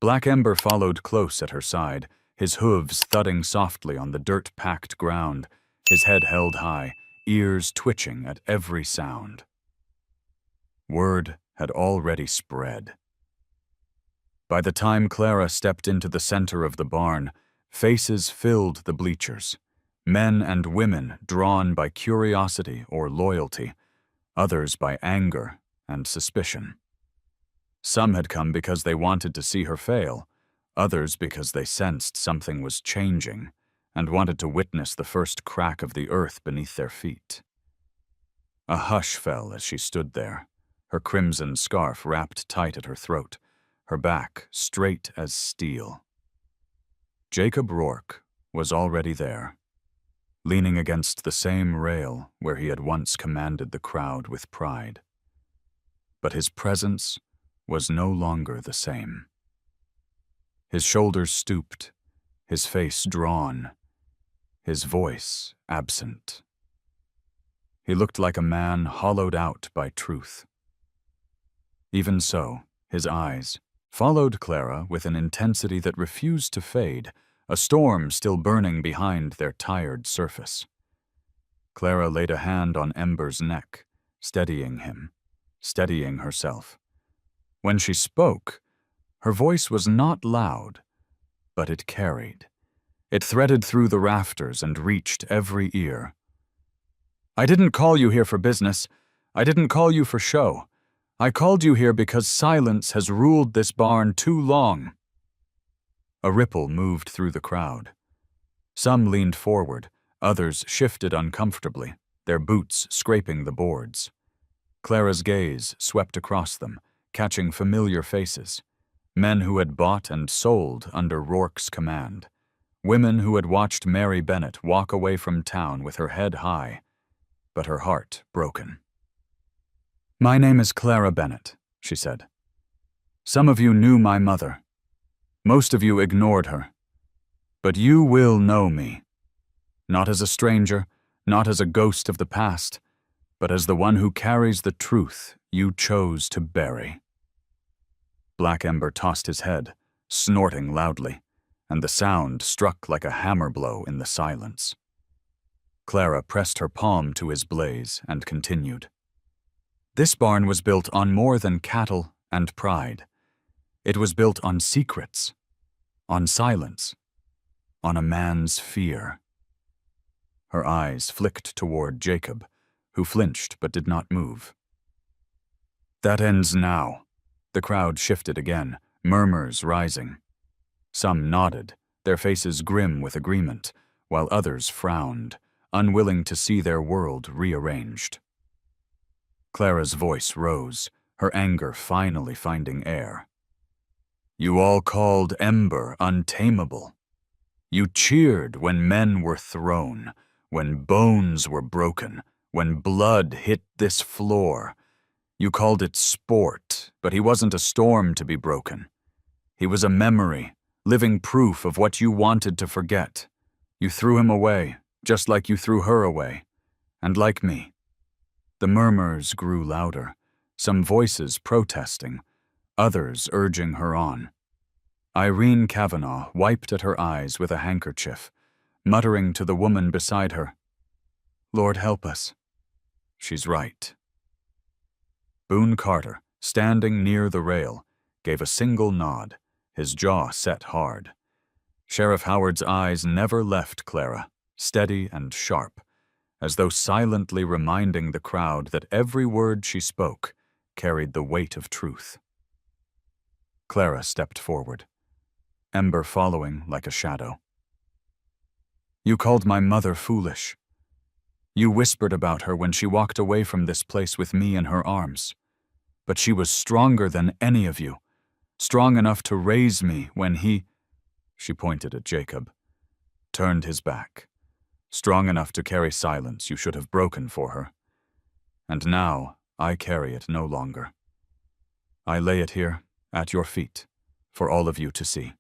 Black Ember followed close at her side, his hooves thudding softly on the dirt-packed ground, his head held high, ears twitching at every sound. Word had already spread. By the time Clara stepped into the center of the barn, faces filled the bleachers, men and women drawn by curiosity or loyalty, others by anger and suspicion. Some had come because they wanted to see her fail, others because they sensed something was changing and wanted to witness the first crack of the earth beneath their feet. A hush fell as she stood there, her crimson scarf wrapped tight at her throat, her back straight as steel. Jacob Rourke was already there, leaning against the same rail where he had once commanded the crowd with pride. But his presence was no longer the same. His shoulders stooped, his face drawn, his voice absent. He looked like a man hollowed out by truth. Even so, his eyes followed Clara with an intensity that refused to fade, a storm still burning behind their tired surface. Clara laid a hand on Ember's neck, steadying him, steadying herself. When she spoke, her voice was not loud, but it carried. It threaded through the rafters and reached every ear. "I didn't call you here for business. I didn't call you for show. I called you here because silence has ruled this barn too long." A ripple moved through the crowd. Some leaned forward, others shifted uncomfortably, their boots scraping the boards. Clara's gaze swept across them, catching familiar faces. Men who had bought and sold under Rourke's command. Women who had watched Mary Bennett walk away from town with her head high, but her heart broken. "My name is Clara Bennett," she said. "Some of you knew my mother. Most of you ignored her. But you will know me. Not as a stranger, not as a ghost of the past, but as the one who carries the truth you chose to bury." Black Ember tossed his head, snorting loudly, and the sound struck like a hammer blow in the silence. Clara pressed her palm to his blaze and continued. "This barn was built on more than cattle and pride. It was built on secrets, on silence, on a man's fear." Her eyes flicked toward Jacob, who flinched but did not move. "That ends now." The crowd shifted again, murmurs rising. Some nodded, their faces grim with agreement, while others frowned, unwilling to see their world rearranged. Clara's voice rose, her anger finally finding air. "You all called Ember untamable. You cheered when men were thrown, when bones were broken, when blood hit this floor. You called it sport, but he wasn't a storm to be broken. He was a memory, living proof of what you wanted to forget. You threw him away, just like you threw her away, and like me." The murmurs grew louder, some voices protesting, others urging her on. Irene Kavanagh wiped at her eyes with a handkerchief, muttering to the woman beside her, "Lord help us. She's right." Boone Carter, standing near the rail, gave a single nod, his jaw set hard. Sheriff Howard's eyes never left Clara, steady and sharp, as though silently reminding the crowd that every word she spoke carried the weight of truth. Clara stepped forward, Ember following like a shadow. "You called my mother foolish. You whispered about her when she walked away from this place with me in her arms. But she was stronger than any of you, strong enough to raise me when he," she pointed at Jacob, "turned his back, strong enough to carry silence you should have broken for her. And now I carry it no longer. I lay it here, at your feet, for all of you to see."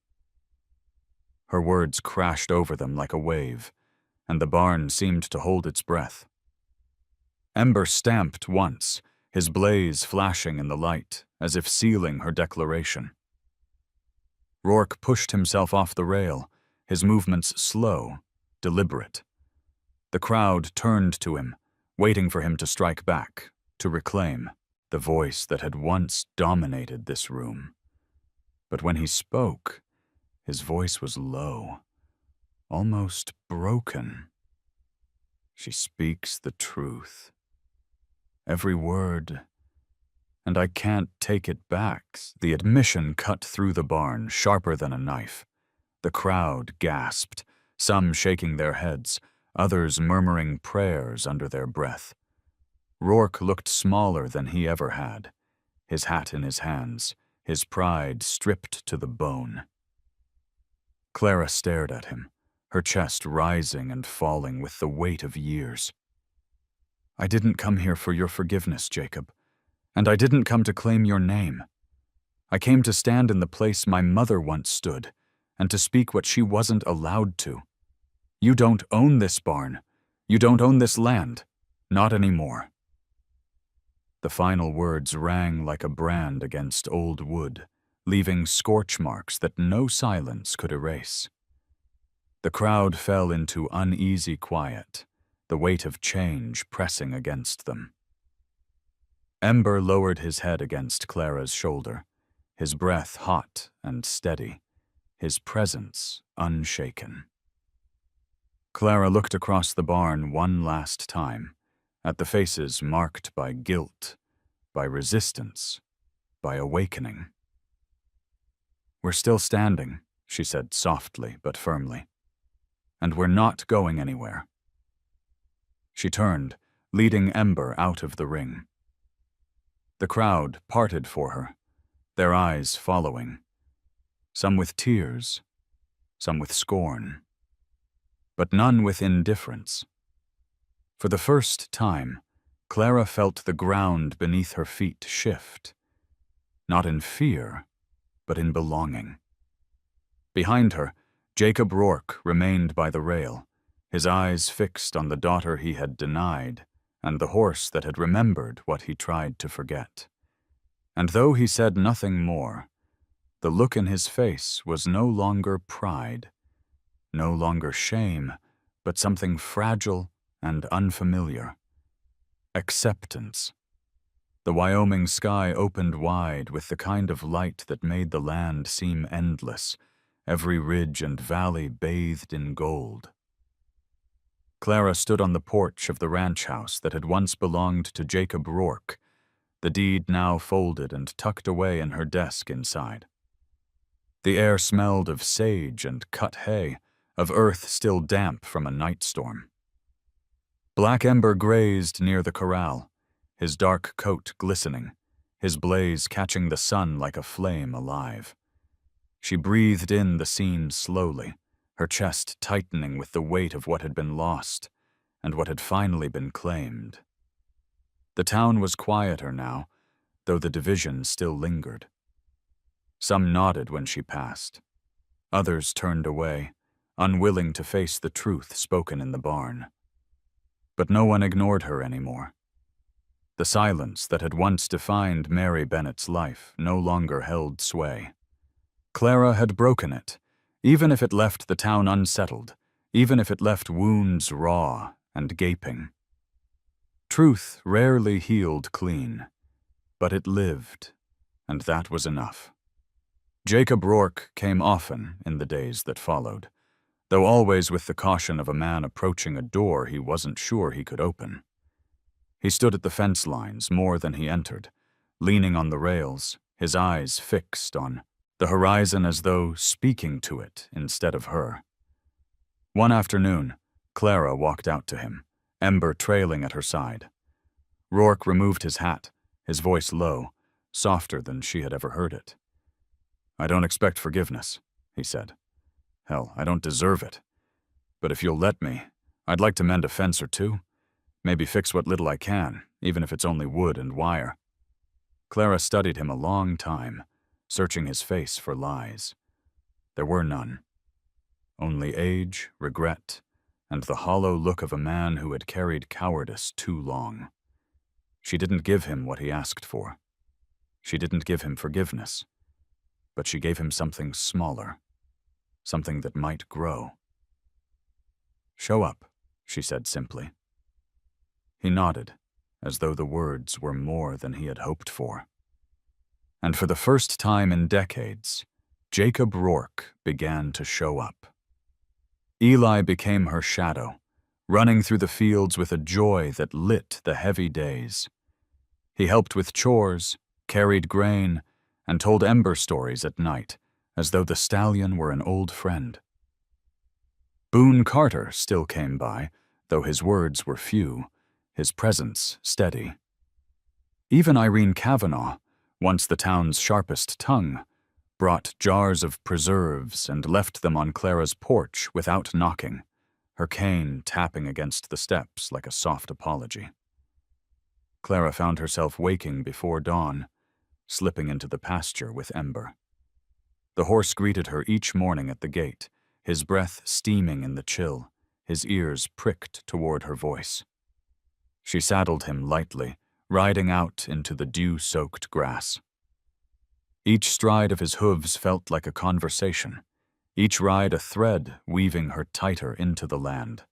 Her words crashed over them like a wave, and the barn seemed to hold its breath. Ember stamped once, his blaze flashing in the light, as if sealing her declaration. Rourke pushed himself off the rail, his movements slow, deliberate. The crowd turned to him, waiting for him to strike back, to reclaim the voice that had once dominated this room. But when he spoke, his voice was low, almost broken. "She speaks the truth. Every word, and I can't take it back." The admission cut through the barn, sharper than a knife. The crowd gasped, some shaking their heads, others murmuring prayers under their breath. Rourke looked smaller than he ever had, his hat in his hands, his pride stripped to the bone. Clara stared at him, her chest rising and falling with the weight of years. "I didn't come here for your forgiveness, Jacob, and I didn't come to claim your name. I came to stand in the place my mother once stood, and to speak what she wasn't allowed to. You don't own this barn. You don't own this land. Not anymore." The final words rang like a brand against old wood, leaving scorch marks that no silence could erase. The crowd fell into uneasy quiet, the weight of change pressing against them. Ember lowered his head against Clara's shoulder, his breath hot and steady, his presence unshaken. Clara looked across the barn one last time, at the faces marked by guilt, by resistance, by awakening. "We're still standing," she said softly but firmly, "and we're not going anywhere." She turned, leading Ember out of the ring. The crowd parted for her, their eyes following, some with tears, some with scorn, but none with indifference. For the first time, Clara felt the ground beneath her feet shift, not in fear, but in belonging. Behind her, Jacob Rourke remained by the rail, his eyes fixed on the daughter he had denied and the horse that had remembered what he tried to forget. And though he said nothing more, the look in his face was no longer pride, no longer shame, but something fragile and unfamiliar. Acceptance. The Wyoming sky opened wide with the kind of light that made the land seem endless, every ridge and valley bathed in gold. Clara stood on the porch of the ranch house that had once belonged to Jacob Rourke, the deed now folded and tucked away in her desk inside. The air smelled of sage and cut hay, of earth still damp from a night storm. Black Ember grazed near the corral, his dark coat glistening, his blaze catching the sun like a flame alive. She breathed in the scene slowly, her chest tightening with the weight of what had been lost and what had finally been claimed. The town was quieter now, though the division still lingered. Some nodded when she passed. Others turned away, unwilling to face the truth spoken in the barn. But no one ignored her anymore. The silence that had once defined Mary Bennett's life no longer held sway. Clara had broken it, even if it left the town unsettled, even if it left wounds raw and gaping. Truth rarely healed clean, but it lived, and that was enough. Jacob Rourke came often in the days that followed, though always with the caution of a man approaching a door he wasn't sure he could open. He stood at the fence lines more than he entered, leaning on the rails, his eyes fixed on the horizon as though speaking to it instead of her. One afternoon, Clara walked out to him, Ember trailing at her side. Rourke removed his hat, his voice low, softer than she had ever heard it. "I don't expect forgiveness," he said. "Hell, I don't deserve it. But if you'll let me, I'd like to mend a fence or two. Maybe fix what little I can, even if it's only wood and wire." Clara studied him a long time, searching his face for lies. There were none. Only age, regret, and the hollow look of a man who had carried cowardice too long. She didn't give him what he asked for. She didn't give him forgiveness. But she gave him something smaller, something that might grow. "Show up," she said simply. He nodded, as though the words were more than he had hoped for. And for the first time in decades, Jacob Rourke began to show up. Eli became her shadow, running through the fields with a joy that lit the heavy days. He helped with chores, carried grain, and told Ember stories at night, as though the stallion were an old friend. Boone Carter still came by, though his words were few, his presence steady. Even Irene Kavanaugh, once the town's sharpest tongue, brought jars of preserves and left them on Clara's porch without knocking, her cane tapping against the steps like a soft apology. Clara found herself waking before dawn, slipping into the pasture with Ember. The horse greeted her each morning at the gate, his breath steaming in the chill, his ears pricked toward her voice. She saddled him lightly, riding out into the dew-soaked grass. Each stride of his hooves felt like a conversation, each ride a thread weaving her tighter into the land.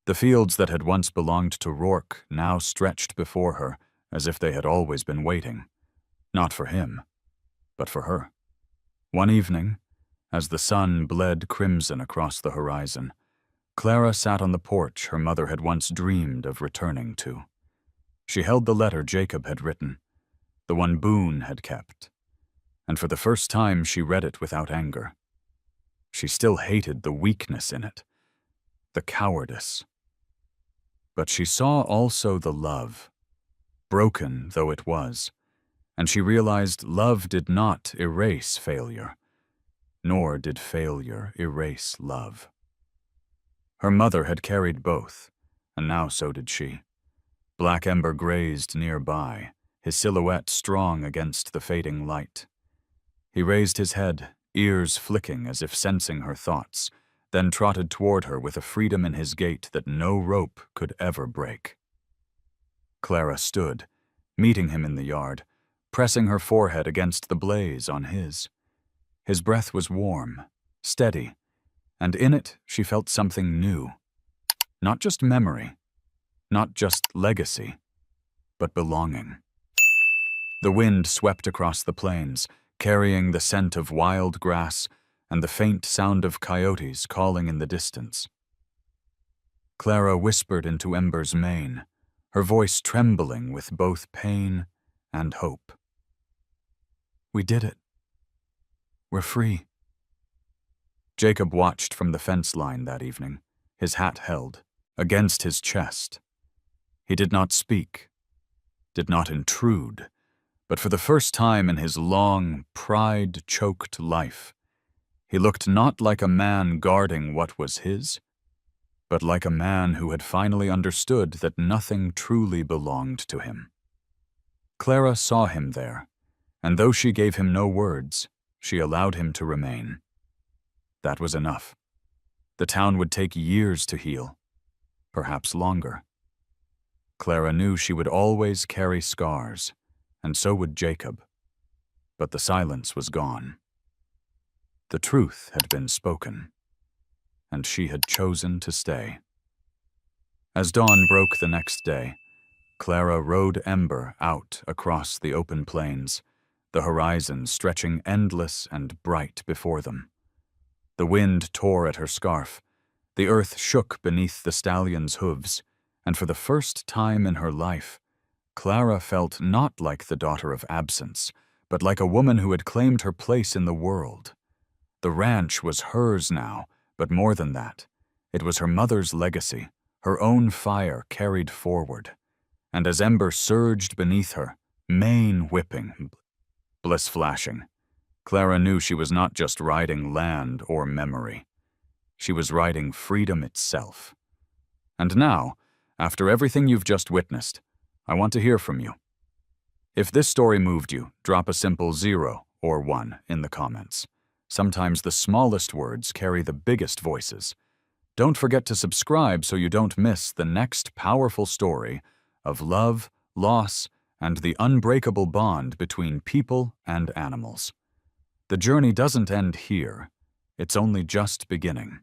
The fields that had once belonged to Rourke now stretched before her as if they had always been waiting, not for him, but for her. One evening, as the sun bled crimson across the horizon, Clara sat on the porch her mother had once dreamed of returning to. She held the letter Jacob had written, the one Boone had kept, and for the first time she read it without anger. She still hated the weakness in it, the cowardice. But she saw also the love, broken though it was, and she realized love did not erase failure, nor did failure erase love. Her mother had carried both, and now so did she. Black Ember grazed nearby, his silhouette strong against the fading light. He raised his head, ears flicking as if sensing her thoughts, then trotted toward her with a freedom in his gait that no rope could ever break. Clara stood, meeting him in the yard, pressing her forehead against the blaze on his. His breath was warm, steady, and in it she felt something new. Not just memory, not just legacy, but belonging. The wind swept across the plains, carrying the scent of wild grass and the faint sound of coyotes calling in the distance. Clara whispered into Ember's mane, her voice trembling with both pain and hope. "We did it. We're free." Jacob watched from the fence line that evening, his hat held, against his chest. He did not speak, did not intrude, but for the first time in his long, pride-choked life, he looked not like a man guarding what was his, but like a man who had finally understood that nothing truly belonged to him. Clara saw him there, and though she gave him no words, she allowed him to remain. That was enough. The town would take years to heal, perhaps longer. Clara knew she would always carry scars, and so would Jacob. But the silence was gone. The truth had been spoken, and she had chosen to stay. As dawn broke the next day, Clara rode Ember out across the open plains, the horizon stretching endless and bright before them. The wind tore at her scarf, the earth shook beneath the stallion's hooves, and for the first time in her life, Clara felt not like the daughter of absence, but like a woman who had claimed her place in the world. The ranch was hers now, but more than that, it was her mother's legacy, her own fire carried forward. And as Ember surged beneath her, mane whipping, bliss flashing, Clara knew she was not just riding land or memory. She was riding freedom itself. And now, after everything you've just witnessed, I want to hear from you. If this story moved you, drop a simple 0 or 1 in the comments. Sometimes the smallest words carry the biggest voices. Don't forget to subscribe so you don't miss the next powerful story of love, loss, and the unbreakable bond between people and animals. The journey doesn't end here. It's only just beginning.